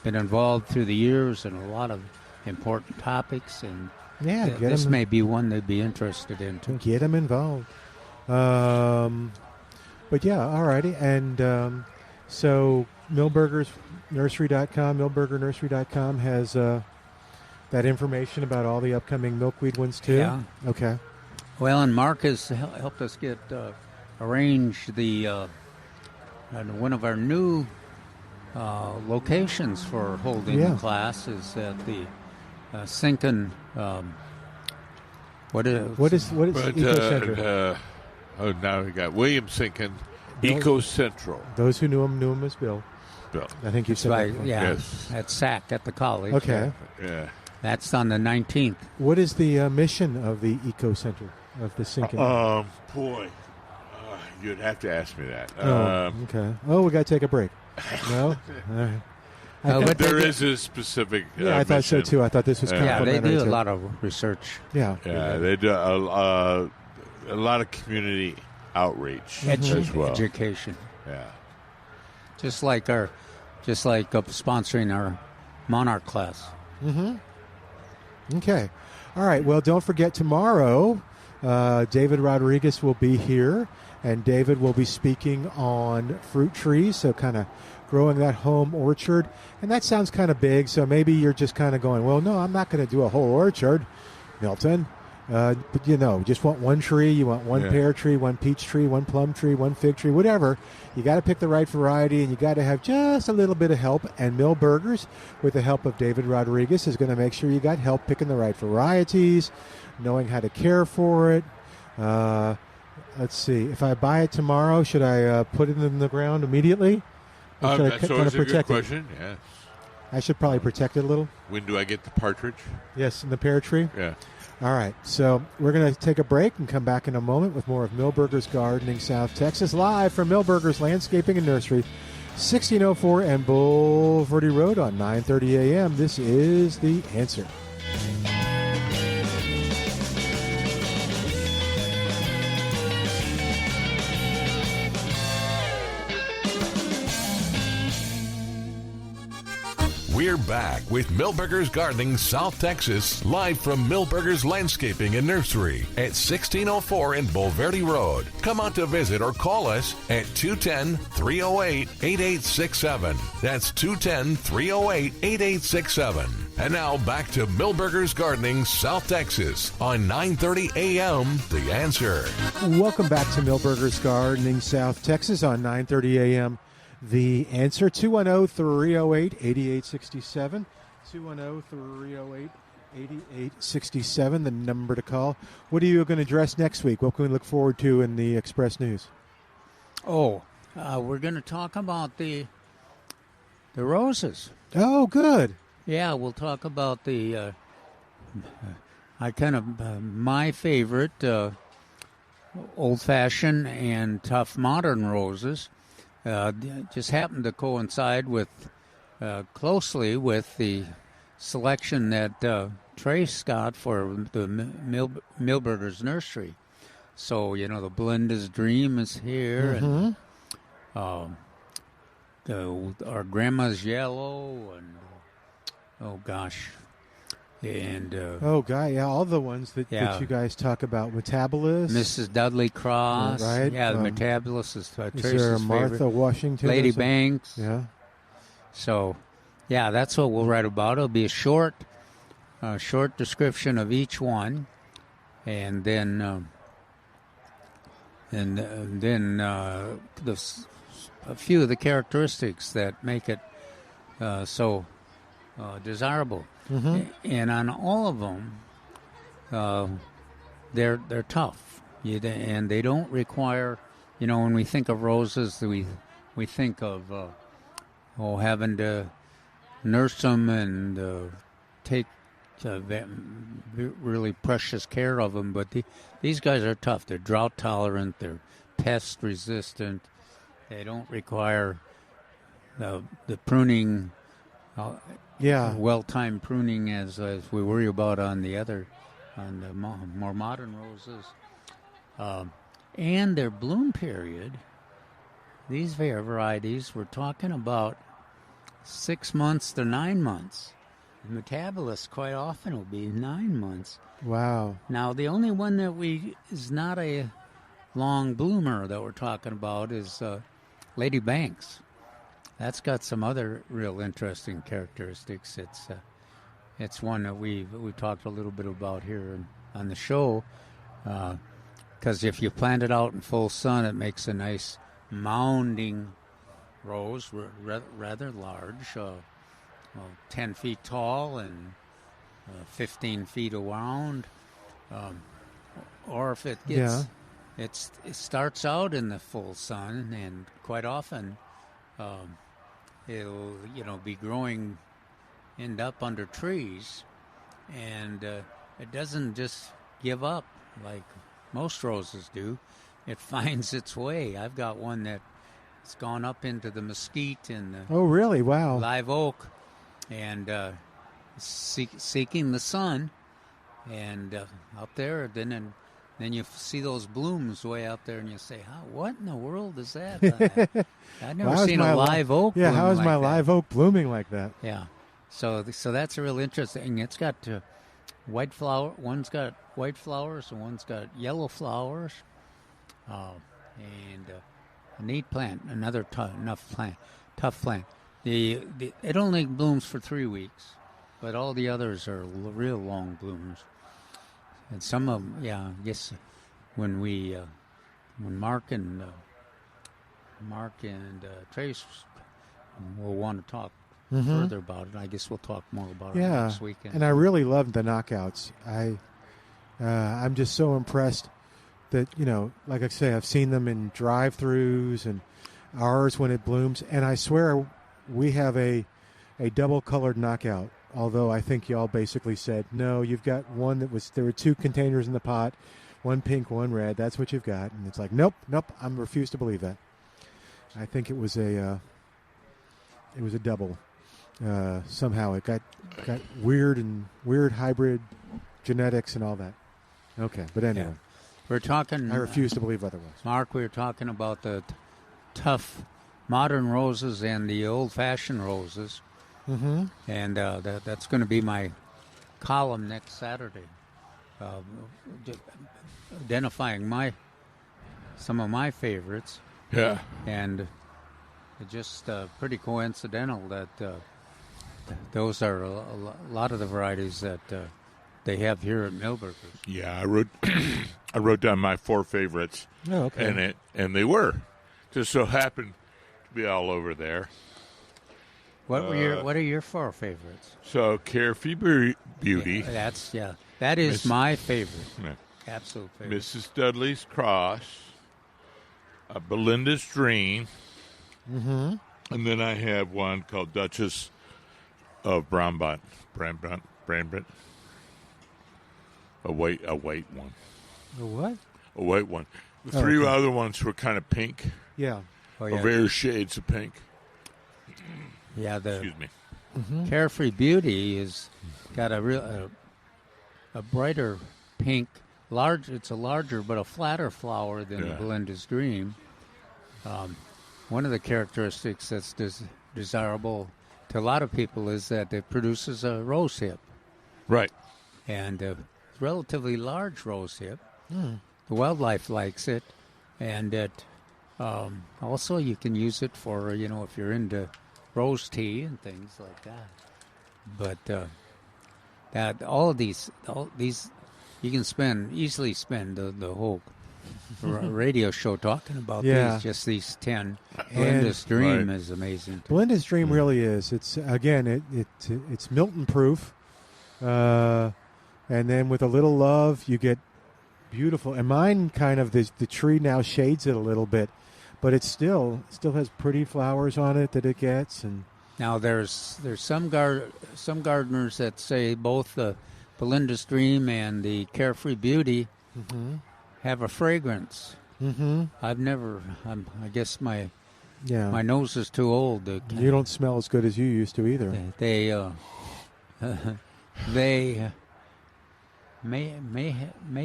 been involved through the years in a lot of important topics, and this may be one they'd be interested in too. Get them involved. But yeah, alrighty, and so Milbergernursery.com has that information about all the upcoming milkweed ones too. Yeah. Okay. Well, and Mark has helped us get arrange the one of our new locations for holding the class is at the Sinkin. What is Eco Center? Now we got William Sinkin, Eco Central. Those who knew him as Bill. I think you said that. Yes. At SAC at the college. Okay. Yeah. That's on the 19th. What is the mission of the Eco Center of the Sinkin? You'd have to ask me that. Okay. Oh, we got to take a break. No. All right. There is a specific. I thought so too. I thought this was they do a lot of research. Yeah. Yeah, they do a lot of community outreach as well. Education. Yeah. Just like sponsoring our Monarch class. Okay. All right. Well, don't forget tomorrow, David Rodriguez will be here, and David will be speaking on fruit trees, so kind of growing that home orchard. And that sounds kind of big, so maybe you're just kind of going, well, no, I'm not going to do a whole orchard, Milton. But just want one tree. You want one pear tree, one peach tree, one plum tree, one fig tree, whatever. You got to pick the right variety, and you got to have just a little bit of help. And Mill Burgers, with the help of David Rodriguez, is going to make sure you got help picking the right varieties, knowing how to care for it. Let's see. If I buy it tomorrow, should I put it in the ground immediately? Or should I that's always a good question. Yes. I should probably protect it a little. When do I get the partridge? Yes, in the pear tree. Yeah. All right. So we're going to take a break and come back in a moment with more of Millburgers Gardening South Texas, live from Millburgers Landscaping and Nursery, 1604 and Boulevardy Road on 9:30 a.m. This is The Answer. We're back with Millburgers Gardening South Texas, live from Millburgers Landscaping and Nursery at 1604 and Boulevardy Road. Come out to visit or call us at 210-308-8867. That's 210-308-8867. And now back to Millburgers Gardening South Texas on 9:30 a.m. The Answer. Welcome back to Millburgers Gardening South Texas on 9:30 a.m. The Answer. 210-308-8867. 210-308-8867, the number to call. What are you going to address next week? What can we look forward to in the Express News? We're going to talk about the roses. Oh, good. Yeah, we'll talk about the my favorite old-fashioned and tough modern roses. Just happened to coincide with closely with the selection that Trace got for the Millburgers Nursery. So, the Belinda's Dream is here, and our Grandma's Yellow, and all the ones that you guys talk about. Metabolist, Mrs. Dudley Cross, right? Yeah, the Metabolist is Trace's there Martha favorite. Washington, Lady Banks. Yeah. So, that's what we'll write about. It'll be a short description of each one, and then a few of the characteristics that make it so desirable. Mm-hmm. And on all of them, they're tough, and they don't require. When we think of roses, we think of having to nurse them and take really precious care of them. But these guys are tough. They're drought tolerant. They're pest resistant. They don't require the pruning. Well-timed pruning as we worry about on the more modern roses. And their bloom period, these varieties, we're talking about 6 months to 9 months. The Metabolist quite often will be 9 months. Wow. Now, the only one that is not a long bloomer that we're talking about is Lady Banks. That's got some other real interesting characteristics. It's one that we've talked a little bit about here on the show, because if you plant it out in full sun, it makes a nice mounding rose, rather large, 10 feet tall and 15 feet around. Or if it gets, it starts out in the full sun, and quite often. It'll, be growing, end up under trees, and it doesn't just give up like most roses do. It finds its way. I've got one that's gone up into the mesquite and the really? Wow. live oak, and seeking the sun, and up there, then you see those blooms way out there, and you say, what in the world is that? I've never seen a live oak bloom how is like my that. live oak blooming like that? Yeah. So that's real interesting. It's got white flower. One's got white flowers, and one's got yellow flowers. And a neat plant, another tough plant. It only blooms for 3 weeks, but all the others are real long blooms. And some of them, I guess when Mark and Trace will want to talk further about it, I guess we'll talk more about it next weekend. And I really loved the knockouts. I'm just so impressed that, like I say, I've seen them in drive-thrus and ours when it blooms. And I swear we have a double-colored knockout, although I think y'all basically said, no, you've got one there were 2 containers in the pot, one pink, one red. That's what you've got. And it's like, nope, I refuse to believe that. I think it was a double. Somehow it got weird hybrid genetics and all that. Okay, but anyway. Yeah. We're talking. I refuse to believe otherwise. Mark, we were talking about the tough modern roses and the old-fashioned roses. Mm-hmm. And that's going to be my column next Saturday, identifying some of my favorites. Yeah. And it's just pretty coincidental that those are a lot of the varieties that they have here at Milberger's. Yeah, I wrote down my 4 favorites. Oh, okay. And they were just so happened to be all over there. What are your 4 favorites? So Carefree Beauty. That is my favorite. Yeah. Absolute favorite. Mrs. Dudley's Cross. Belinda's Dream. Mm-hmm. And then I have one called Duchess of Brabant. A white one. A what? A white one. The 3 other ones were kind of pink. Yeah. Or various shades of pink. Yeah, Excuse me. Mm-hmm. Carefree Beauty is got a brighter pink. It's a larger but a flatter flower than Belinda's Dream. One of the characteristics that's desirable to a lot of people is that it produces a rose hip. Right. And a relatively large rose hip. The wildlife likes it. And also you can use it for, if you're into rose tea and things like that. But all these, you can easily spend the whole radio show talking about these. Just these 10. Belinda's Dream is amazing. Belinda's Dream really is. It's again, it's Milton proof, and then with a little love, you get beautiful. And mine kind of the tree now shades it a little bit, but it still has pretty flowers on it that it gets. And now there's some gardeners that say both the Belinda's Dream and the Carefree Beauty have a fragrance. Mm-hmm. I guess my nose is too old. You don't smell as good as you used to either. They may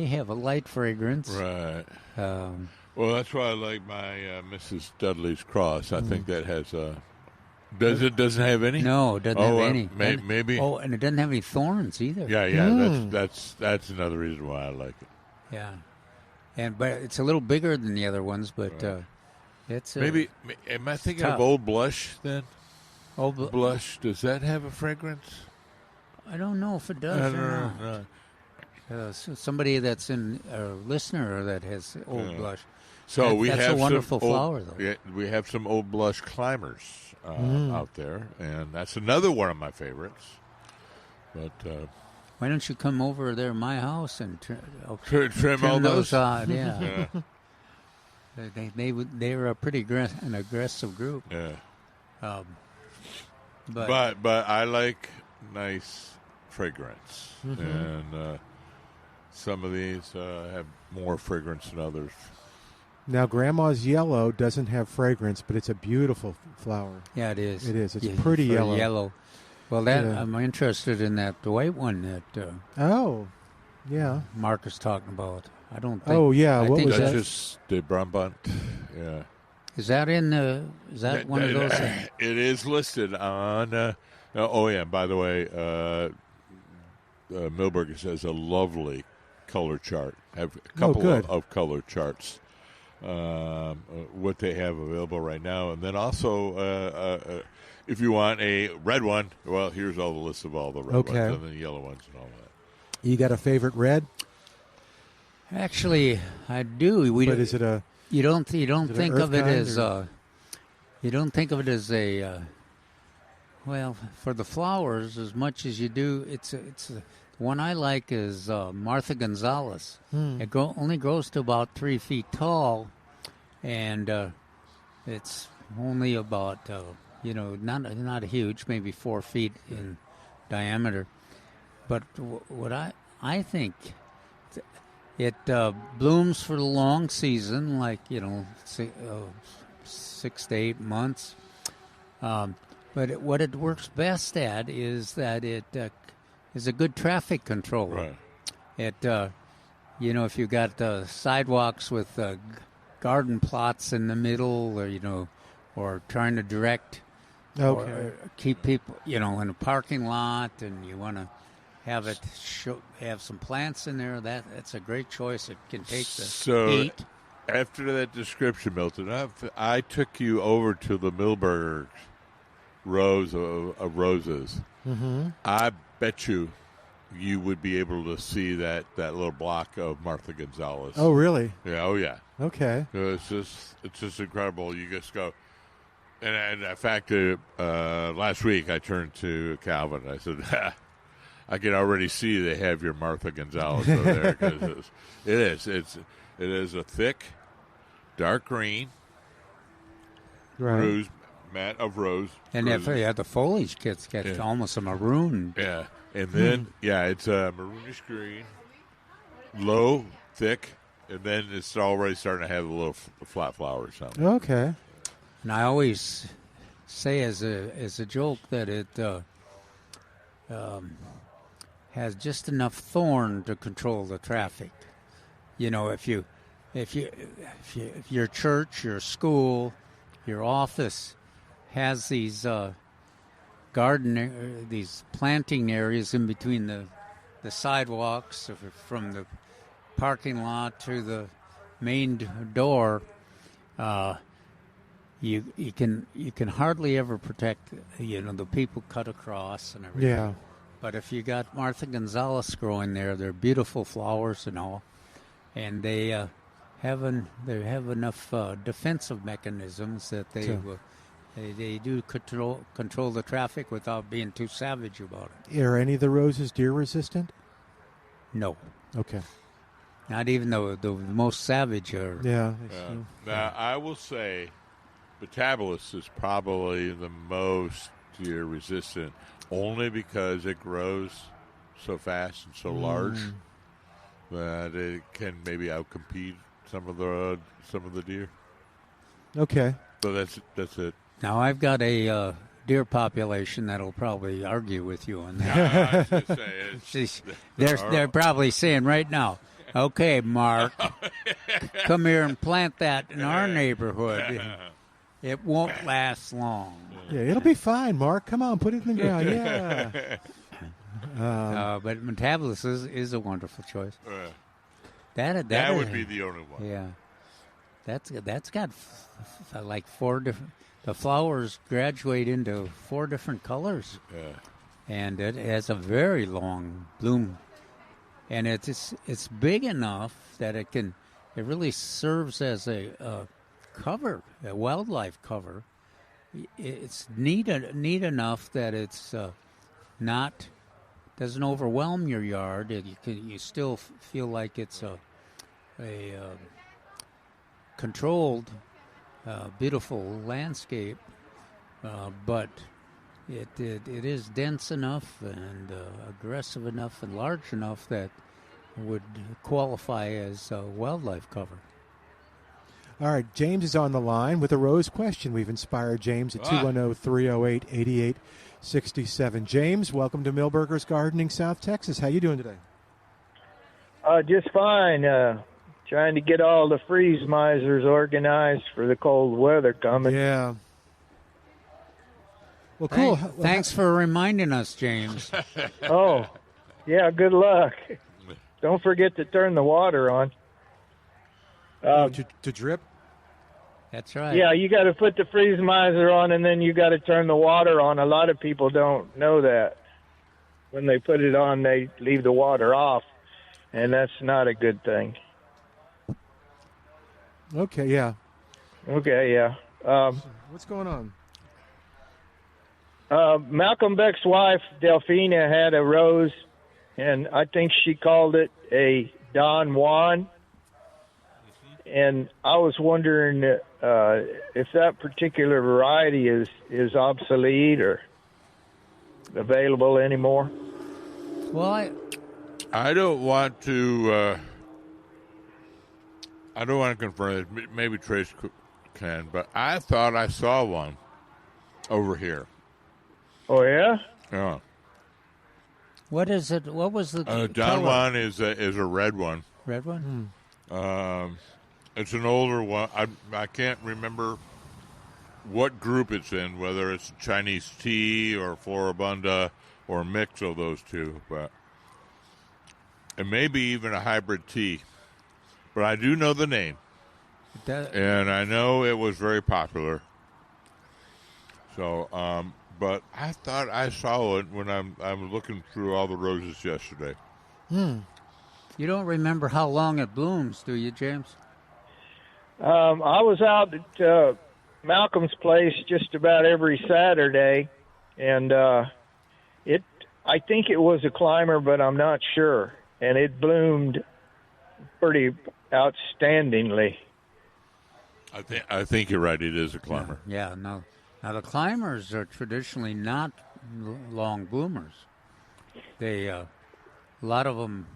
have a light fragrance. Right. Well, that's why I like my Mrs. Dudley's Cross. I think that has a. Doesn't have any? No, it doesn't have any. Maybe. Oh, and it doesn't have any thorns either. Yeah. That's another reason why I like it. Yeah, but it's a little bigger than the other ones. But it's maybe. Am I thinking of Old Blush then? Old Blush, does that have a fragrance? I don't know if it does. Somebody that's a listener that has Old Blush. So that's a wonderful flower, though. Yeah, we have some Old Blush climbers out there, and that's another one of my favorites. But why don't you come over there to my house and trim all those on? Yeah. They were a pretty an aggressive group. Yeah. But I like nice fragrance, and some of these have more fragrance than others. Now, Grandma's Yellow doesn't have fragrance, but it's a beautiful flower. Yeah, it is. It is. It's pretty yellow. Well, I'm interested in that white one that Mark is talking about. I don't think. Oh, yeah. What was that? Duchess de Brabant. Yeah. Is that one of those? It is listed on. By the way, Milberger says a lovely color chart. Have a couple of color charts. What they have available right now, and then also if you want a red one, well, here's all the list of all the red ones and the yellow ones and all that. You got a favorite red? Actually, I do. But is it a? You don't think of it as you don't think of it as a well, for the flowers as much as you do. It's the one I like is Martha Gonzalez. It only grows to about 3 feet tall, and it's only about not huge, maybe 4 feet in diameter. But what I think. It blooms for the long season, like 6 to 8 months. But what it works best at is that it is a good traffic controller. Right. It, if you got sidewalks with garden plots in the middle, or trying to direct, or keep people, in a parking lot, and you want to have it have some plants in there. That's a great choice. It can take the heat. After that description, Milton, I took you over to the Milberger rows of roses. Mm-hmm. I bet you would be able to see that little block of Martha Gonzalez. Oh, really? Yeah. Oh, yeah. Okay. It's just incredible. You just go. And in fact, last week I turned to Calvin. I said, I can already see they have your Martha Gonzalez over there, because it is a thick, dark green, rose, mat of rose. And the foliage gets almost a maroon. Yeah, and then it's a maroonish green, low, thick, and then it's already starting to have a little flat flowers. Okay. And I always say as a joke that it has just enough thorn to control the traffic. If your church, your school, your office has these these planting areas in between the sidewalks from the parking lot to the main door, you can hardly ever protect the people cut across and everything. Yeah. But if you got Martha Gonzalez growing there, they're beautiful flowers and all, and they have enough defensive mechanisms that they do control the traffic without being too savage about it. Are any of the roses deer resistant? No. Okay. Not even the most savage are. Yeah. Now I will say, Batabalus is probably the most deer resistant. Only because it grows so fast and so large that it can maybe outcompete some of the deer. Okay. So that's it. Now I've got a deer population that'll probably argue with you on that. I was gonna say, they're probably saying right now, "Okay, Mark, come here and plant that in our neighborhood. It won't last long." Yeah, it'll be fine, Mark. Come on, put it in the ground. Yeah. But Metabolus is a wonderful choice. That would be the only one. Yeah. That's got like 4 different. The flowers graduate into 4 different colors. Yeah. And it has a very long bloom, and it's big enough that it really serves as a cover, a wildlife cover. It's neat enough that it's doesn't overwhelm your yard. You still feel like it's a controlled, beautiful landscape, but it is dense enough and aggressive enough and large enough that would qualify as a wildlife cover. All right, James is on the line with a rose question. We've inspired James at 210-308-8867. James, welcome to Milberger's Gardening, South Texas. How you doing today? Just fine. Trying to get all the freeze misers organized for the cold weather coming. Yeah. Well, cool. Thanks for reminding us, James. Oh, yeah, good luck. Don't forget to turn the water on. To drip? That's right. Yeah, you got to put the freeze miser on, and then you got to turn the water on. A lot of people don't know that. When they put it on, they leave the water off, and that's not a good thing. Okay, yeah. Okay, yeah. What's going on? Malcolm Beck's wife, Delphina, had a rose, and I think she called it a Don Juan. And I was wondering if that particular variety is obsolete or available anymore. Well, I don't want to. I don't want to confirm it. Maybe Trace can, but I thought I saw one over here. Oh yeah. Yeah. what is it? What was the Don color? Juan is a red one. Red one? It's an older one. I can't remember what group it's in, whether it's Chinese tea or Floribunda or a mix of those two, but it may be even a hybrid tea. But I do know the name, and I know it was very popular. So, but I thought I saw it when I'm looking through all the roses yesterday. You don't remember how long it blooms, do you, James? I was out at Malcolm's place just about every Saturday, and I think it was a climber, but I'm not sure. And it bloomed pretty outstandingly. I think you're right. It is a climber. Yeah, no. Now, the climbers are traditionally not long bloomers. They, a lot of them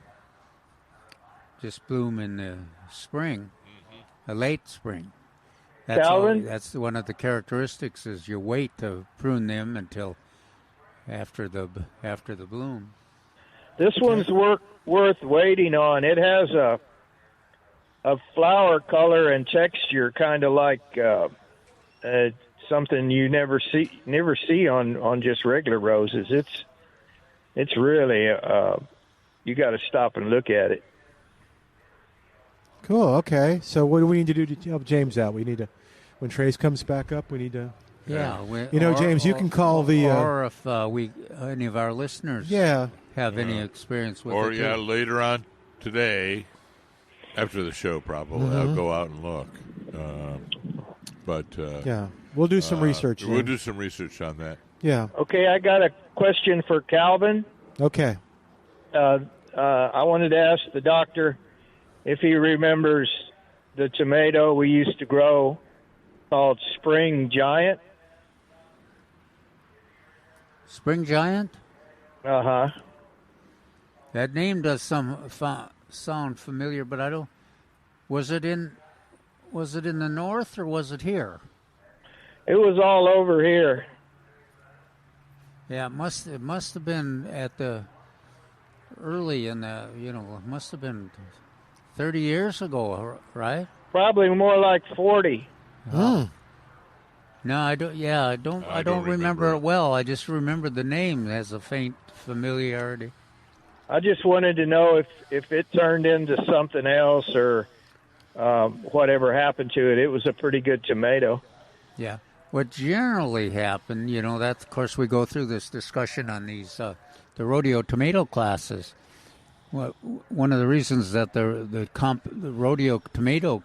just bloom in the spring, a late spring. That's one of the characteristics is you wait to prune them until after the bloom. This one's worth waiting on. It has a flower color and texture, kind of like something you never see on just regular roses. It's really you got to stop and look at it. Cool. Okay. So what do we need to do to help James out? We need to, when Trace comes back up, we need to. Yeah. James, you can call the. Or if any of our listeners. Have any experience with it. Or later on today, after the show, probably I'll go out and look. We'll do some research. We'll do some research on that. Yeah. Okay, I got a question for Calvin. Okay. I wanted to ask the doctor if he remembers the tomato we used to grow called Spring Giant. Spring Giant? Uh-huh. That name does sound familiar, but I don't. Was it in the north or was it here? It was all over here. Yeah, it must have been at the early in the it must have been 30 years ago, right? Probably more like 40. Oh. No, I don't. Yeah, I don't remember it well. I just remember the name has a faint familiarity. I just wanted to know if it turned into something else or whatever happened to it. It was a pretty good tomato. Yeah. What generally happened, that's, of course, we go through this discussion on these the rodeo tomato classes. One of the reasons that the rodeo tomato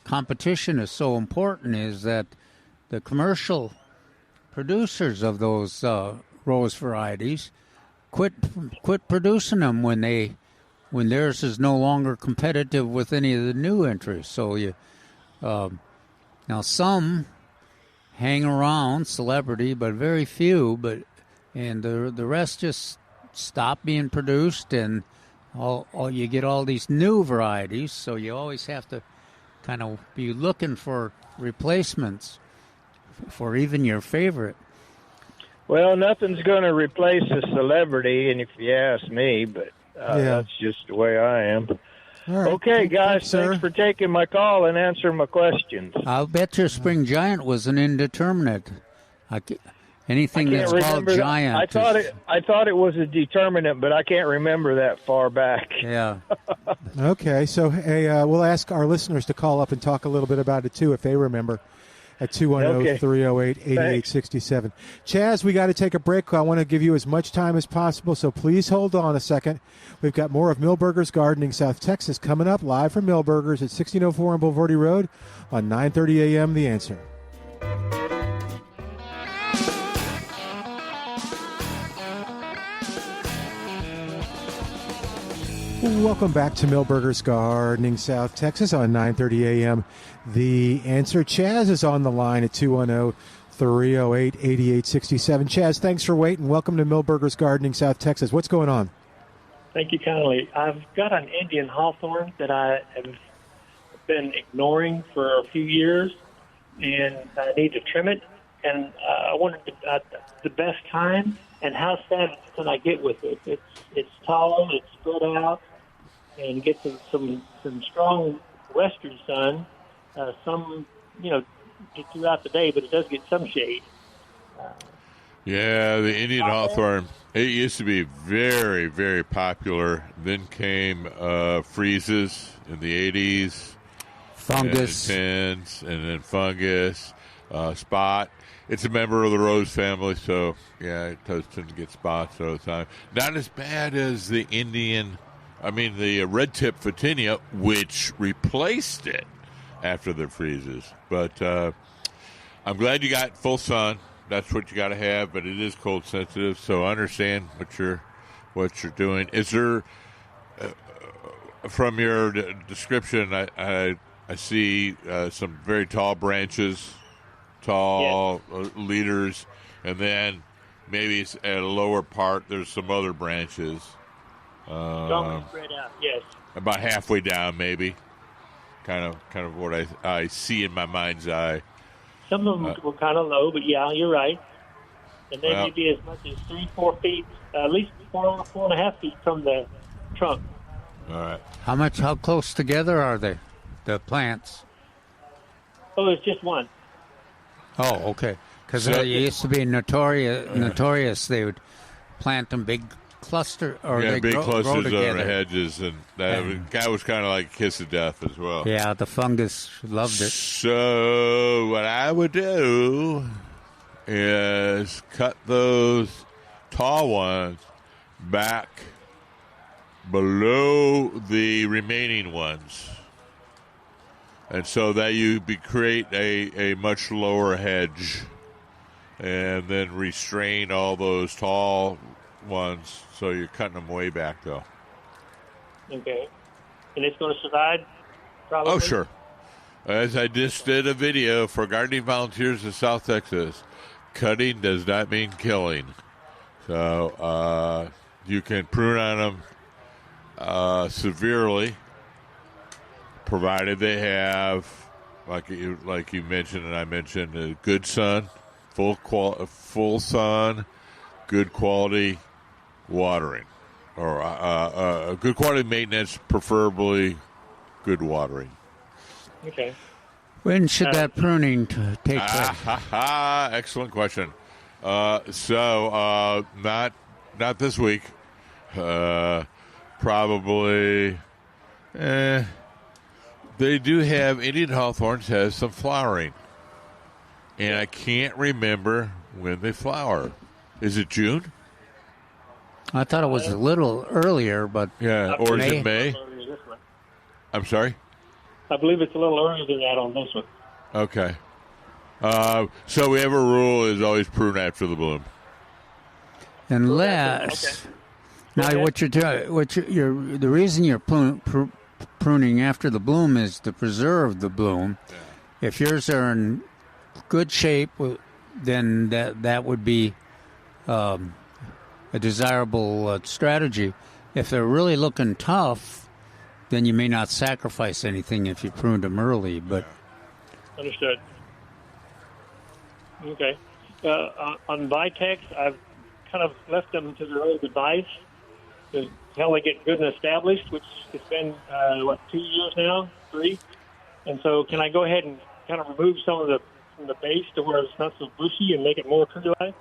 competition is so important is that the commercial producers of those rose varieties quit producing them when theirs is no longer competitive with any of the new entries. So now some hang around, celebrity, but very few. And the rest just stop being produced, and all you get all these new varieties. So you always have to kind of be looking for replacements for even your favorite. Well, nothing's going to replace a celebrity, and if you ask me, but that's just the way I am. All right. Okay, guys, thanks for taking my call and answering my questions. I'll bet your Spring Giant was an indeterminate. Anything that's called giant. I thought it was a determinant, but I can't remember that far back. Yeah. Okay, so hey, we'll ask our listeners to call up and talk a little bit about it too, if they remember. at 210-308-8867. Chaz, we got to take a break. I want to give you as much time as possible, so please hold on a second. We've got more of Milberger's Gardening South Texas coming up live from Milberger's at 1604 on Boulevardy Road on 9:30 a.m. The Answer. Welcome back to Milberger's Gardening South Texas on 9:30 a.m. The Answer. Chaz is on the line at 210-308-8867. Chaz, thanks for waiting. Welcome to Milberger's Gardening South Texas. What's going on? Thank you kindly. I've got an Indian hawthorn that I have been ignoring for a few years, and I need to trim it. And I wanted the best time and how savage can I get with it? It's tall, it's spread out, and get some strong western sun. Some throughout the day, but it does get some shade. Yeah, the Indian hawthorn. It used to be very, very popular. Then came freezes in the 80s, fungus, and 10s, and then fungus, spot. It's a member of the rose family, so yeah, it does tend to get spots all the time. Not as bad as the the red tip photinia, which replaced it after the freezes. But I'm glad you got full sun. That's what you got to have, but it is cold sensitive, so I understand what you're doing. Is there, from your description, I see some very tall branches, leaders, and then maybe it's at a lower part there's some other branches. Strongly spread out, yes. About halfway down, maybe. Kind of what I see in my mind's eye. Some of them were kind of low, but yeah, you're right. And they may be as much as 3-4 feet, at least 4.5 feet from the trunk. All right. How close together are they, the plants? Oh, it's just one. Oh, okay. Because it used to be notorious. They would plant them big cluster, or they big grow clusters over together. hedges, and that was kind of like a kiss of death as well. Yeah, the fungus loved it. So what I would do is cut those tall ones back below the remaining ones, and so that you create a much lower hedge, and then restrain all those tall ones, so you're cutting them way back, though. Okay. And it's going to survive, probably? Oh, sure. As I just did a video for Gardening Volunteers in South Texas, cutting does not mean killing. So you can prune on them severely, provided they have, like you mentioned and I mentioned, a good sun, full sun, good quality watering, or a good quality maintenance, preferably good watering. Okay. When should that pruning take place? Excellent question. So not this week. Probably. They do have, Indian hawthorns has some flowering, and I can't remember when they flower. Is it June? I thought it was a little earlier, but yeah, or is it May? I'm sorry? I believe it's a little earlier than that on this one. Okay. So we have a rule is always prune after the bloom. Unless now the reason you're pruning after the bloom is to preserve the bloom. Yeah. If yours are in good shape, then that would be a desirable strategy. If they're really looking tough, then you may not sacrifice anything if you pruned them early. But understood. Okay. On Vitex, I've kind of left them to their own device until they get good and established, which has been 2 years now, 3. And so, can I go ahead and kind of remove some of from the base to where it's not so bushy and make it more tree-like?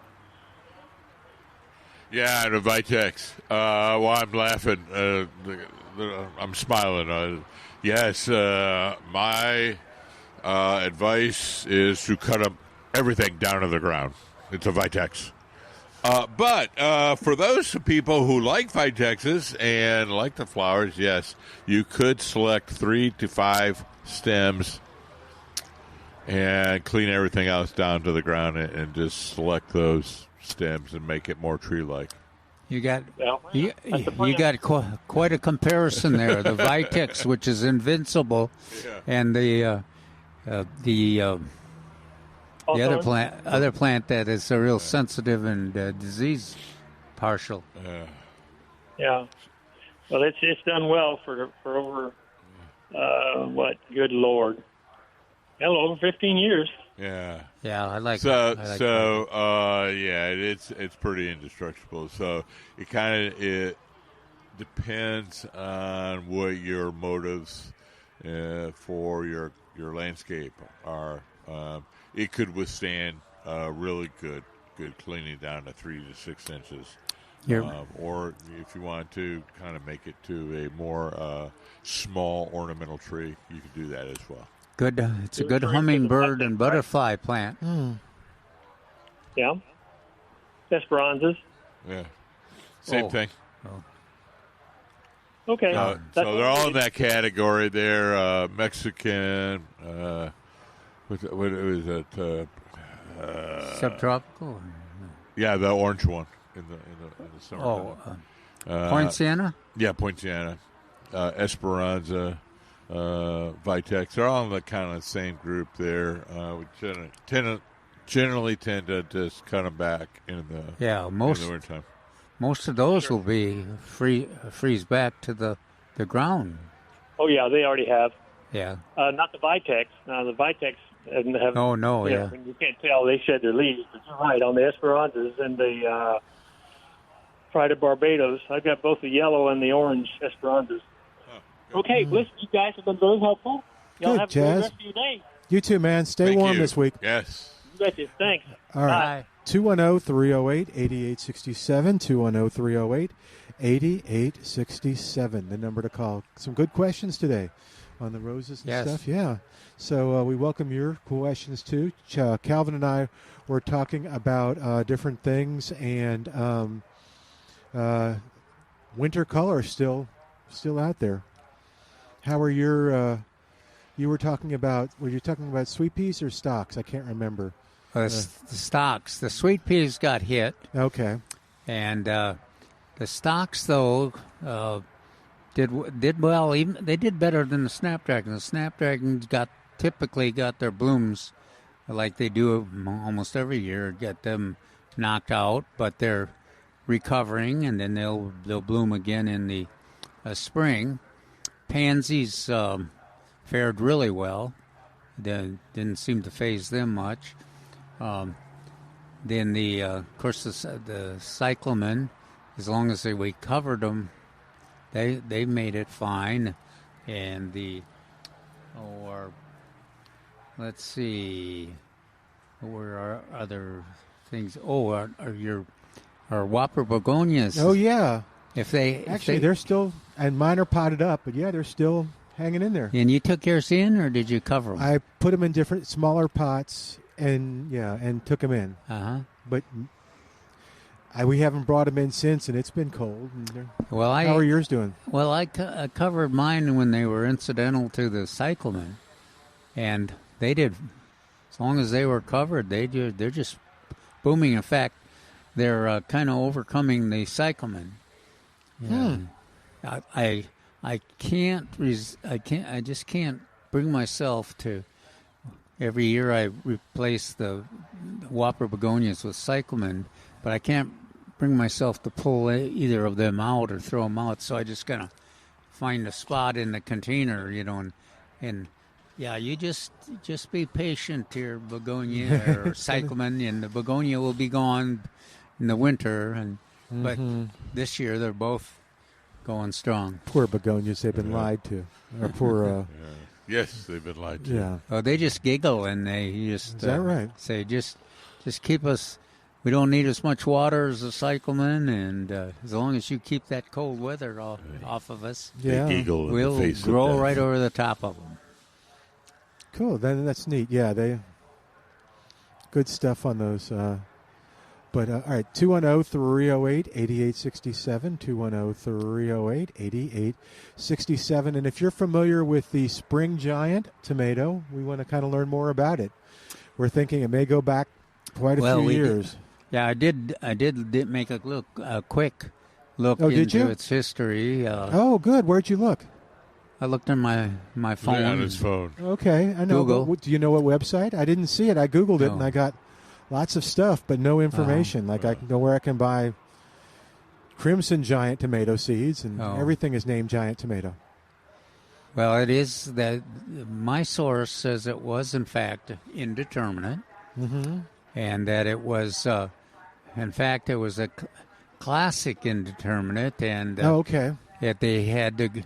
Yeah, the Vitex. Well, I'm laughing. I'm smiling. Yes, my advice is to cut them everything down to the ground. It's a Vitex. But for those people who like Vitexes and like the flowers, yes, you could select 3 to 5 stems and clean everything else down to the ground and just select those stems and make it more tree-like. You got quite a comparison there. The Vitex, which is invincible, and the other plant that is a real sensitive and disease partial. Yeah. Well, it's done well for over good Lord, over 15 years. Yeah. Yeah, I like it's pretty indestructible. So it depends on what your motives for your landscape are. It could withstand really good cleaning down to 3 to 6 inches. Or if you want to kind of make it to a more small ornamental tree, you can do that as well. Good. It's a good hummingbird and butterfly plant. Yeah. Esperanzas. Yeah. Same thing. Oh. Okay. So they're all in that category. They're Mexican. What is it? Subtropical. Yeah, the orange one in the summer. Poinciana. Yeah, Poinciana, Esperanza, Vitex. They're all in the kind of same group there. We generally tend to just cut them back in the wintertime. Most of those will be freeze back to the ground. Oh yeah, they already have. Yeah. Not the Vitex. Now the Vitex have. Oh no, you can't tell they shed their leaves. But you're right on the Esperanzas and the Pride of Barbados. I've got both the yellow and the orange Esperanzas. Okay, listen, you guys have been very helpful. Y'all have a good rest of your day. You too, man. Stay warm this week. Yes. You betcha. Thanks. All right. 210-308-8867. 210-308-8867. The number to call. Some good questions today on the roses and stuff. Yeah. So we welcome your questions too. Calvin and I were talking about different things, and winter color still out there. How are your? You were talking about. Were you talking about sweet peas or stocks? I can't remember. The stocks. The sweet peas got hit. Okay. And the stocks, though, did well. Even they did better than the snapdragon. The snapdragons typically got their blooms like they do almost every year. Get them knocked out, but they're recovering, and then they'll bloom again in the spring. Pansies fared really well. Didn't seem to faze them much. Then of course the cyclamen, as long as we covered them, they made it fine. And let's see, where are other things? Our whopper begonias. Oh yeah. They're still, and mine are potted up, but yeah, they're still hanging in there. And you took yours in, or did you cover them? I put them in different smaller pots, and took them in. But we haven't brought them in since, and it's been cold. How are yours doing? Well, I covered mine when they were incidental to the cyclamen, and they did. As long as they were covered, they're just booming. In fact, they're kind of overcoming the cyclamen. Yeah. I just can't bring myself to. Every year I replace the whopper begonias with cyclamen, but I can't bring myself to pull either of them out or throw them out. So I just gotta find a spot in the container, and you just be patient here, begonia or cyclamen, and the begonia will be gone in the winter, but this year they're both going strong. Poor begonias, they've been lied to. Or poor. Yes, they've been lied to. Yeah. Oh, they just giggle and they just is that right? Say just keep us. We don't need as much water as the cyclamen, and as long as you keep that cold weather off of us, they giggle we'll grow right over the top of them. Cool. Then that's neat. Yeah, they good stuff on those. But all right, 210-308-8867, 210-308-8867. And if you're familiar with the Spring Giant tomato, we want to kind of learn more about it. We're thinking it may go back quite a few years. I did make a quick look into its history. Good. Where'd you look? I looked on my phone. Yeah, on his phone. Okay, I know. Google. Do you know what website? I didn't see it. I Googled it, and I got lots of stuff, but no information. I know where I can buy Crimson Giant tomato seeds, and everything is named Giant Tomato. Well, it is that my source says it was, in fact, indeterminate, and that it was, in fact, it was a classic indeterminate, and that they had to,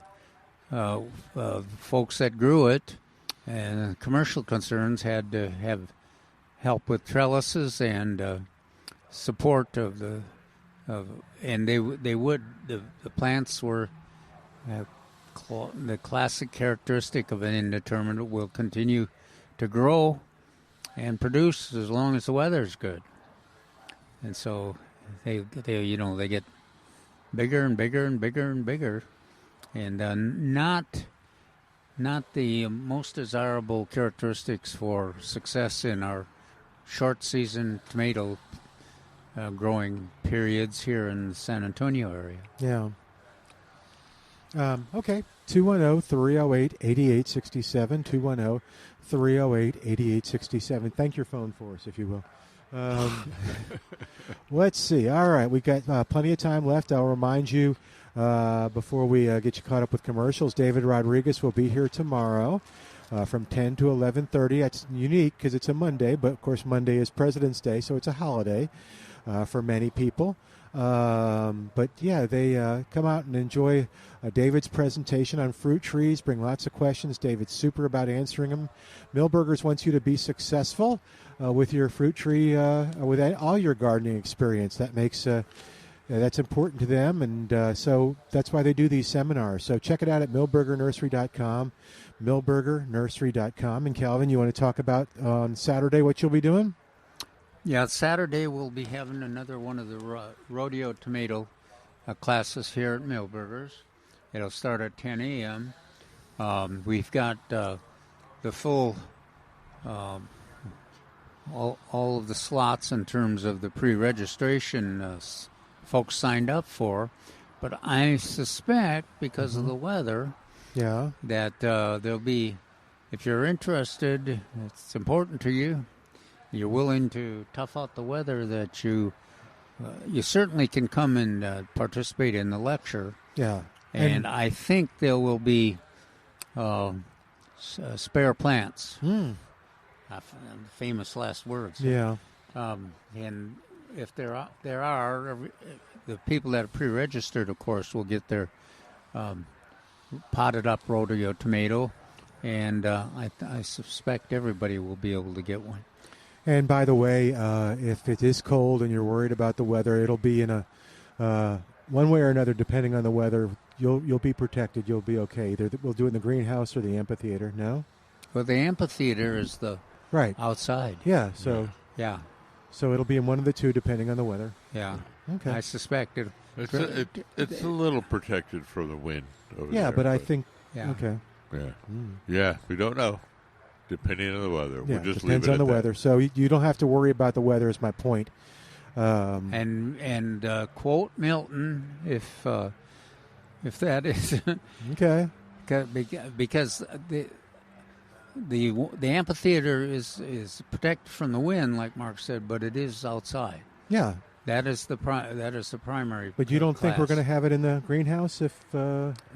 folks that grew it and commercial concerns had to have help with trellises and support of the plants were the classic characteristic of an indeterminate will continue to grow and produce as long as the weather is good, and so they get bigger and bigger and bigger and bigger, and not the most desirable characteristics for success in our short season tomato growing periods here in the San Antonio area. Yeah. Okay. 210-308-8867. 210-308-8867. Thank your phone for us, if you will. Let's see. All right. We've got plenty of time left. I'll remind you before we get you caught up with commercials, David Rodriguez will be here tomorrow. From 10 to 11:30. That's unique because it's a Monday, but of course Monday is President's Day, so it's a holiday for many people. But yeah, they come out and enjoy David's presentation on fruit trees, bring lots of questions. David's super about answering them. Milberger's wants you to be successful with your fruit tree, with all your gardening experience. That makes that's important to them, and so that's why they do these seminars. So check it out at milbergernursery.com. milbergernursery.com. And Calvin, you want to talk about on Saturday what you'll be doing? Yeah, Saturday we'll be having another one of the rodeo tomato classes here at Milberger's. It'll start at 10 a.m. We've got the full, all of the slots in terms of the pre-registration folks signed up for. But I suspect because of the weather, that there'll be, if you're interested, it's important to you, you're willing to tough out the weather, that you certainly can come and participate in the lecture. Yeah. And I think there will be spare plants. Famous last words. Yeah. And if there are, the people that are pre-registered, of course, will get their potted up rodeo tomato, and I suspect everybody will be able to get one. And by the way, if it is cold and you're worried about the weather, it'll be in a one way or another, depending on the weather. You'll be protected. You'll be okay. Either we'll do it in the greenhouse or the amphitheater. No. Well, the amphitheater is the outside. Yeah. So So it'll be in one of the two, depending on the weather. Yeah. Okay. I suspect it. It's a little protected from the wind over there. Yeah, but I think. Yeah. Okay. Yeah. Yeah, we don't know. Depending on the weather. Yeah, We'll just depends leave it on the at weather. So you don't have to worry about the weather, is my point. And quote Milton, if that is okay, because the amphitheater is protected from the wind, like Mark said, but it is outside. Yeah, that is the primary. But you don't class. think we're going to have it in the greenhouse if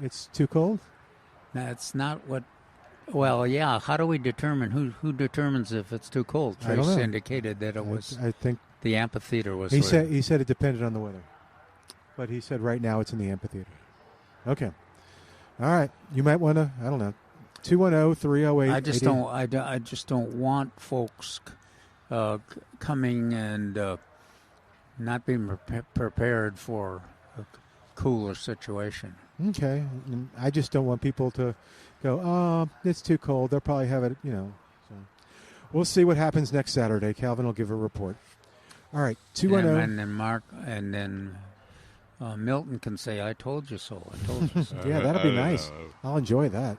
it's too cold? That's not what. Well, yeah. How do we determine who determines if it's too cold? Trace indicated that it was. I think the amphitheater was. He said it depended on the weather, but he said right now it's in the amphitheater. Okay, all right. You might want to. I don't know. 210-308. I just don't want folks coming and not being prepared for a cooler situation. Okay, and I just don't want people to go, oh, it's too cold. They'll probably have it, we'll see what happens next Saturday. Calvin will give a report. All right, 210. And then Mark, and then Milton can say, "I told you so. I told you so." Yeah, that'll be nice. I'll enjoy that.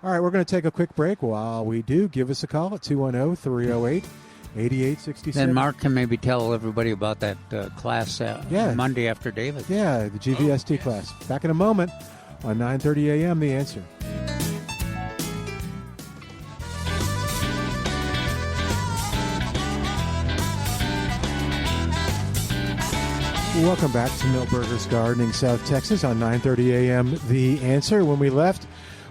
All right, we're going to take a quick break. While we do, give us a call at 210-308-8867. Then Mark can maybe tell everybody about that class Monday after David. Yeah, the GVST class. Back in a moment on 9:30 a.m. The Answer. Welcome back to Milberger's Gardening, South Texas on 9:30 a.m. The Answer. When we left,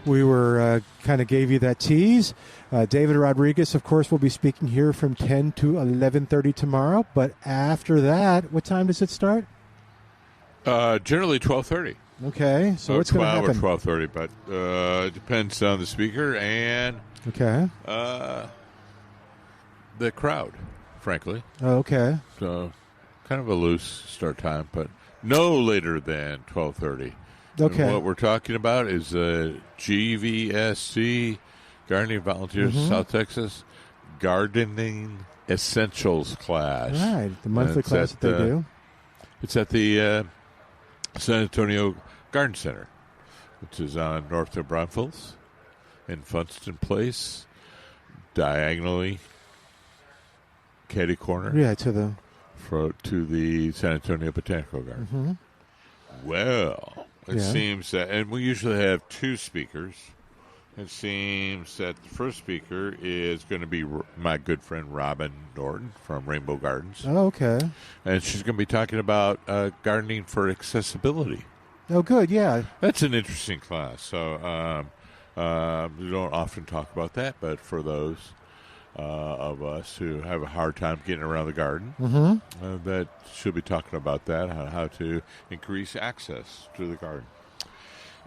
we were kind of gave you that tease. David Rodriguez, of course, will be speaking here from 10 to 11:30 tomorrow. But after that, what time does it start? Generally 12:30. Okay, so what's going to happen? 12 or 12:30, but it depends on the speaker and the crowd, frankly. Oh, okay. So kind of a loose start time, but no later than 12:30. Okay. And what we're talking about is GVSC, Gardening Volunteers South Texas, Gardening Essentials class. Right, the monthly class that they do. It's at the San Antonio Garden Center, which is on north of Braunfels in Funston Place, diagonally, catty corner. Yeah, to the San Antonio Botanical Garden. Mm-hmm. Well, it seems that, and we usually have two speakers. It seems that the first speaker is going to be my good friend Robin Norton from Rainbow Gardens. Oh, okay. And she's going to be talking about gardening for accessibility. Oh, good, yeah. That's an interesting class. So we don't often talk about that, but for those of us who have a hard time getting around the garden, that she'll be talking about that, how to increase access to the garden.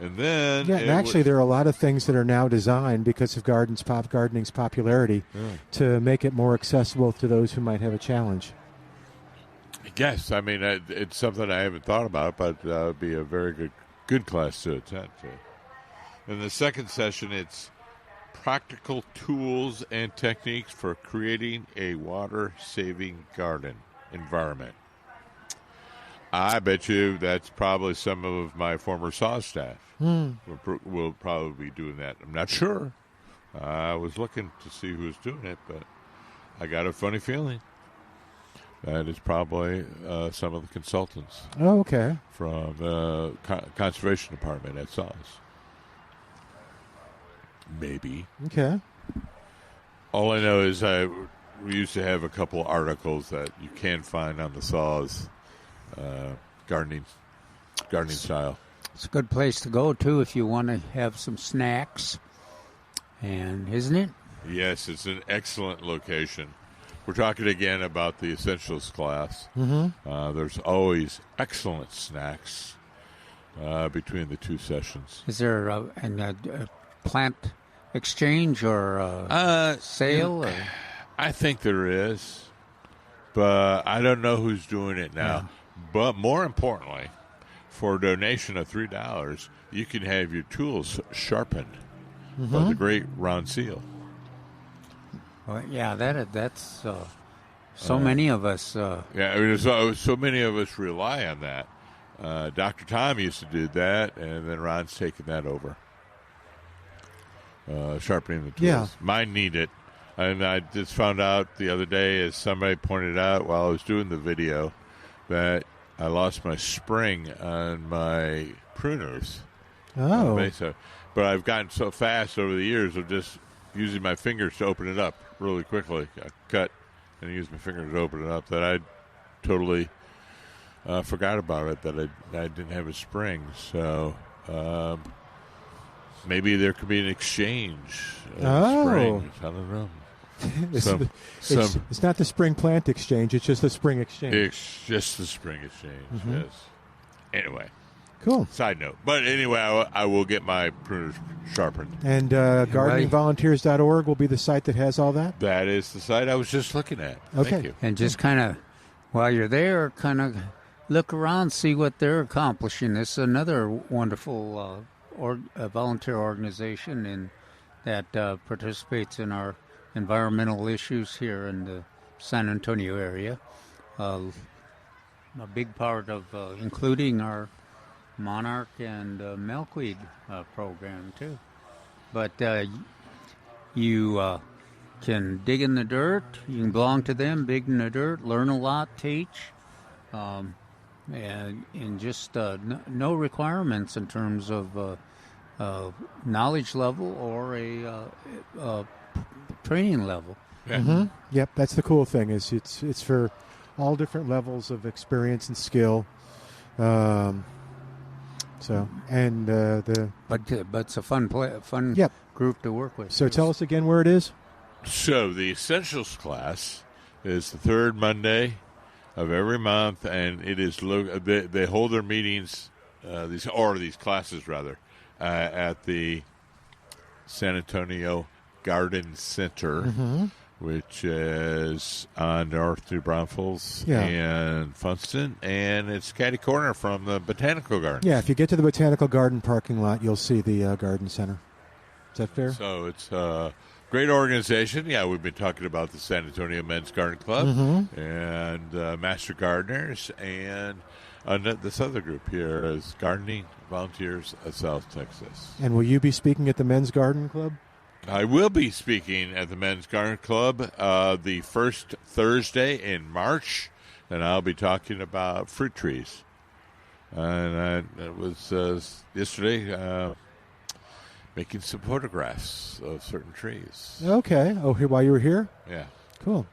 And then, and actually, there are a lot of things that are now designed because of gardening's popularity to make it more accessible to those who might have a challenge. Yes, I mean it's something I haven't thought about, but that would be a very good class to attend. In the second session, it's practical tools and techniques for creating a water-saving garden environment. I bet you that's probably some of my former SAW staff. We'll probably be doing that. I'm not sure. I was looking to see who was doing it, but I got a funny feeling that it's probably some of the consultants. Oh, okay. From the Conservation Department at SAWS. Maybe. Okay. All I know is we used to have a couple articles that you can find on the SAWS gardening style. It's a good place to go, too, if you want to have some snacks. And isn't it? Yes, it's an excellent location. We're talking again about the Essentials class. There's always excellent snacks between the two sessions. Is there a plant exchange or sale? Or? I think there is, but I don't know who's doing it now. Yeah. But more importantly, for a donation of $3, you can have your tools sharpened by the great Ron Seal. Well, yeah, that's so many of us. So many of us rely on that. Dr. Tom used to do that, and then Ron's taken that over. Sharpening the tools. Yeah. Mine need it. And I just found out the other day, as somebody pointed out while I was doing the video, that I lost my spring on my pruners. Oh. But I've gotten so fast over the years of just using my fingers to open it up really quickly. I cut and use my fingers to open it up that I totally forgot about it, that I didn't have a spring. So maybe there could be an exchange of springs. I don't know. It's not the spring plant exchange. It's just the spring exchange. It's just the spring exchange, yes. Anyway. Cool. Side note. But anyway, I will get my pruners sharpened. And gardeningvolunteers.org will be the site that has all that? That is the site I was just looking at. Okay. Thank you. And just kind of, while you're there, kind of look around, see what they're accomplishing. This is another wonderful volunteer organization that participates in our environmental issues here in the San Antonio area. A big part of including our monarch and milkweed program too. But you can dig in the dirt. You can belong to them, dig in the dirt, learn a lot, teach, and just no requirements in terms of knowledge level or a training level. Yeah. Mm-hmm. Yep, that's the cool thing. Is it's for all different levels of experience and skill. But it's a fun group to work with. So tell us again where it is. So the Essentials class is the third Monday of every month, and it is they hold their meetings, these classes rather, at the San Antonio Garden Center, which is on North New Braunfels and Funston, and it's catty corner from the Botanical Garden. Yeah, if you get to the Botanical Garden parking lot, you'll see the Garden Center. Is that fair? So it's a great organization. Yeah, we've been talking about the San Antonio Men's Garden Club and Master Gardeners, and this other group here is Gardening Volunteers of South Texas. And will you be speaking at the Men's Garden Club? I will be speaking at the Men's Garden Club the first Thursday in March, and I'll be talking about fruit trees. And it was yesterday making some photographs of certain trees. Okay. Oh, here while you were here? Yeah. Cool.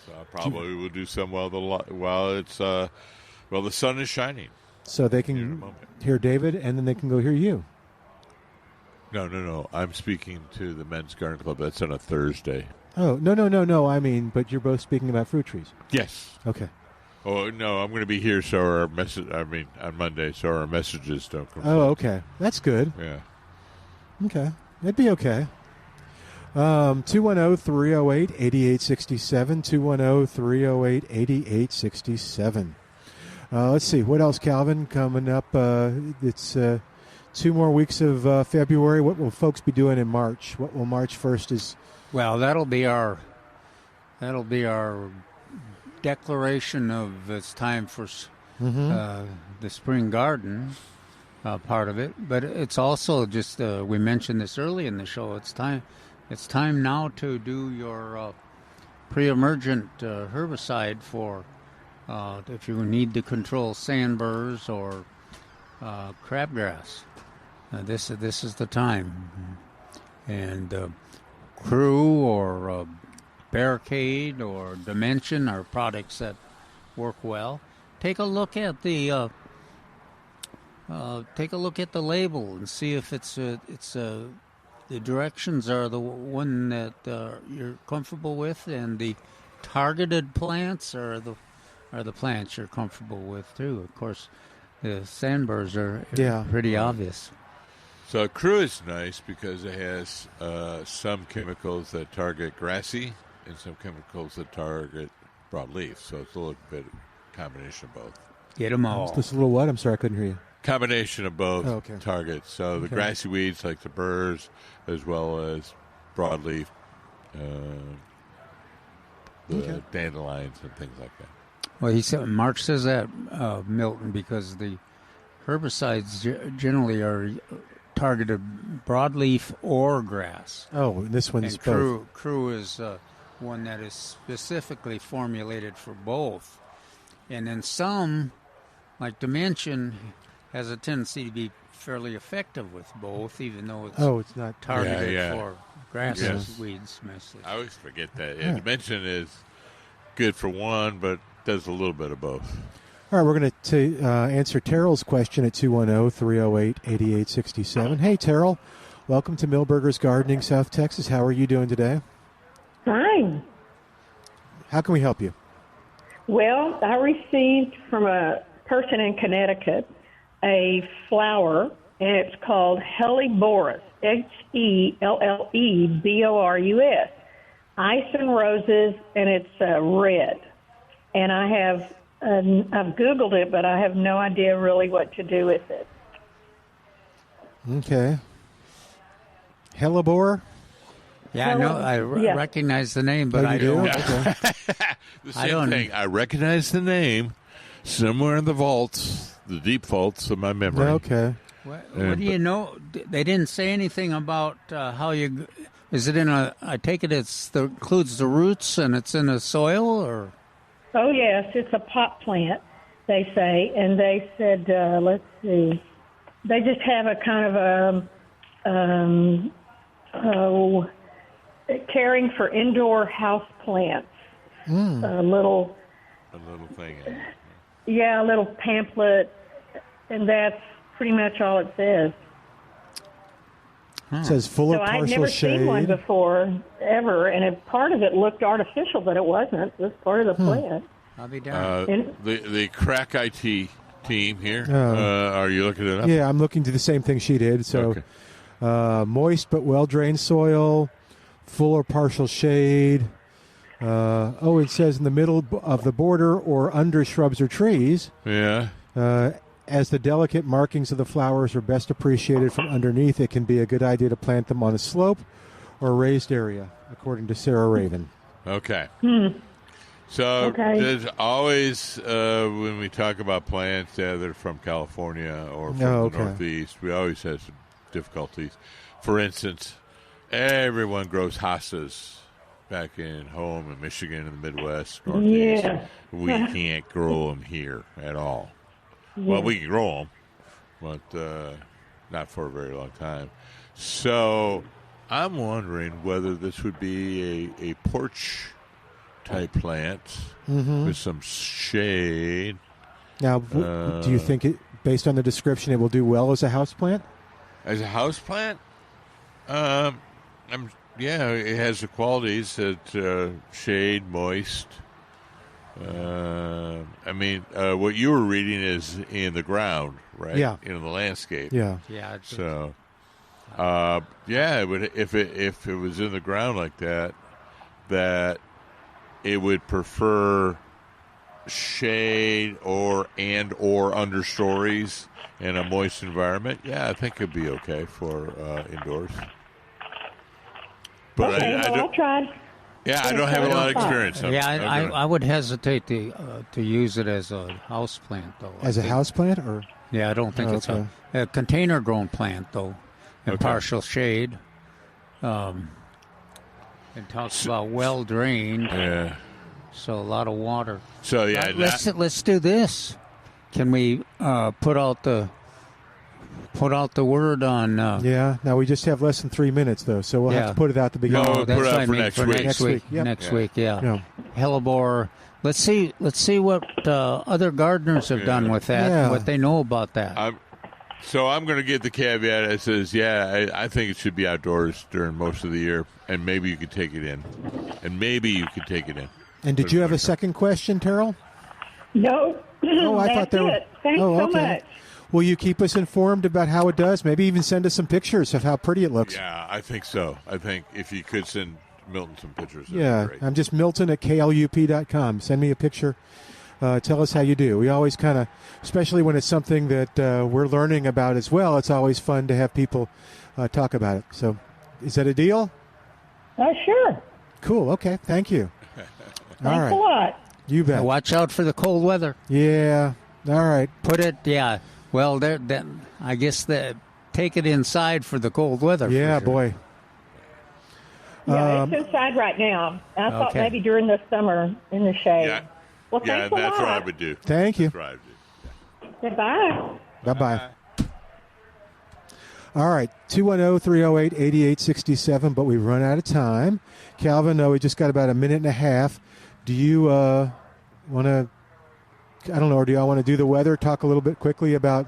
So I probably will do some while the sun is shining. So they can hear David, and then they can go hear you. No. I'm speaking to the Men's Garden Club. That's on a Thursday. Oh, no. I mean, but you're both speaking about fruit trees. Yes. Okay. Oh, no, I'm going to be here on Monday, so our messages don't come. Oh, okay. That's good. Yeah. Okay. That'd be okay. 210-308-8867, 210-308-8867. Let's see. What else, Calvin? Coming up, it's 2 more weeks of February. What will folks be doing in March? What will March 1st is? Well, that'll be our declaration of it's time for the spring garden part of it. But it's also just we mentioned this early in the show. It's time now to do your pre-emergent herbicide for if you need to control sandburrs or crabgrass. This is the time. And Crew or Barricade or Dimension are products that work well. Take a look at the label and see if the directions are the one that you're comfortable with, and the targeted plants are the plants you're comfortable with too. Of course, the sandburrs are pretty obvious. So Crew is nice because it has some chemicals that target grassy and some chemicals that target broadleaf. So it's a little bit combination of both. Get them all. Just a little what? I'm sorry, I couldn't hear you. Combination of both targets. So the grassy weeds like the burrs as well as broadleaf, the dandelions and things like that. Well, Mark says that, Milton, because the herbicides generally are targeted broadleaf or grass. Oh, this one's and both. Crew is one that is specifically formulated for both. And then some, like Dimension, has a tendency to be fairly effective with both, even though it's not targeted for grass weeds mostly. I always forget that. Dimension is good for one, but does a little bit of both. All right, we're going to answer Terrell's question at 210-308-8867. Hey, Terrell. Welcome to Milberger's Gardening, South Texas. How are you doing today? Fine. How can we help you? Well, I received from a person in Connecticut a flower, and it's called Helleborus, Hellleborus, ice and roses, and it's red. And I've Googled it, but I have no idea really what to do with it. Okay. Hellebore? Yeah, I know. I recognize the name, but I don't. The same thing. I recognize the name somewhere in the vaults, the deep vaults of my memory. Okay. What do you know? They didn't say anything about how you. Is it in a? I take it includes the roots and it's in the soil, or? Oh yes, it's a pot plant. They say, and they said, let's see, they just have a kind of caring for indoor house plants. A little thing. Yeah, a little pamphlet, and that's pretty much all it says. It says full of partial shade. I'd never seen one before, ever, and part of it looked artificial, but it wasn't. It was part of the plant. I'll be down. The crack IT team here, are you looking it up? Yeah, I'm looking to the same thing she did. So, moist but well-drained soil, full or partial shade. It says in the middle of the border or under shrubs or trees. Yeah. As the delicate markings of the flowers are best appreciated from underneath, it can be a good idea to plant them on a slope or raised area, according to Sarah Raven. Okay. So there's always, when we talk about plants that are from California or from the Northeast, we always have some difficulties. For instance, everyone grows hostas back in home in Michigan and the Midwest, Northeast. Yeah. We can't grow them here at all. Well, we can grow them, but not for a very long time. So I'm wondering whether this would be a porch-type plant with some shade. Now, do you think, based on the description, it will do well as a house plant? As a house plant? It has the qualities that shade, moist. What you were reading is in the ground, right? Yeah. In the landscape. Yeah. Yeah. So, it would if it was in the ground like that it would prefer shade or understories in a moist environment. Yeah, I think it'd be okay for indoors. But I'll try. Yeah, I don't have a lot of experience. I would hesitate to use it as a house plant, though. As a house plant, or? Yeah, I don't think it's a container-grown plant, though, in partial shade. It talks about well-drained. Yeah. So a lot of water. So yeah, let's do this. Can we put out the word on? Now we just have less than 3 minutes though, so we'll have to put it out the beginning. No, that's put it out for next week. Yep. Next week, hellebore. Let's see what other gardeners have done with that. And what they know about that. I'm going to get the caveat that says, I think it should be outdoors during most of the year, and maybe you could take it in. And did you have a second question, Terrell? No. Oh, I thought there were. Thanks so much. Will you keep us informed about how it does? Maybe even send us some pictures of how pretty it looks. Yeah, I think so. I think if you could send Milton some pictures. Yeah, I'm just Milton at KLUP.com. Send me a picture. Tell us how you do. We always kind of, especially when it's something that we're learning about as well, it's always fun to have people talk about it. So is that a deal? Sure. Cool. Okay. Thank you. Thanks a lot. You bet. Watch out for the cold weather. Yeah. All right. Put it, well, I guess take it inside for the cold weather. Yeah, sure. boy. Yeah, it's inside right now. I thought maybe during the summer in the shade. Yeah. Well, thanks a lot. That's what I would do. Thank you. That's what I would do. Goodbye. Bye-bye. All right, 210-308-8867, but we've run out of time. Calvin, we just got about a minute and a half. Do you want to, I don't know, or do y'all want to do the weather, talk a little bit quickly about,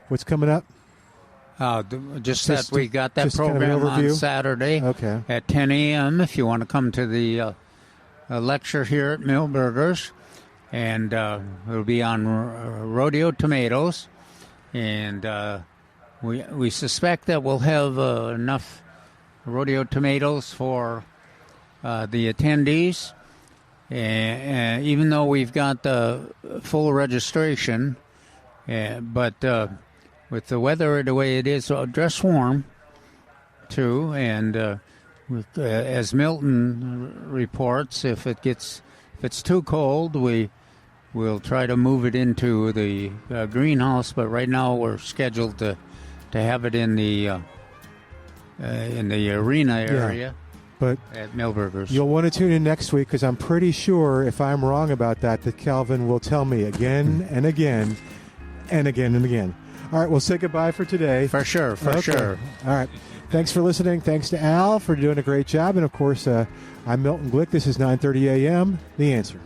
what's coming up? Just that we got that program kind of on Saturday at 10 a.m. if you want to come to the lecture here at Milberger's. And it'll be on rodeo tomatoes. And we suspect that we'll have enough rodeo tomatoes for the attendees. And even though we've got the full registration, but with the weather the way it is, dress warm. too. And as Milton reports, if it's too cold, we'll try to move it into the greenhouse. But right now we're scheduled to have it in the arena area. But at Milberger's. You'll want to tune in next week because I'm pretty sure if I'm wrong about that Calvin will tell me again and again and again and again. All right, we'll say goodbye for today. For sure. All right. Thanks for listening. Thanks to Al for doing a great job. And, of course, I'm Milton Glueck. This is 9:30 a.m., The Answer.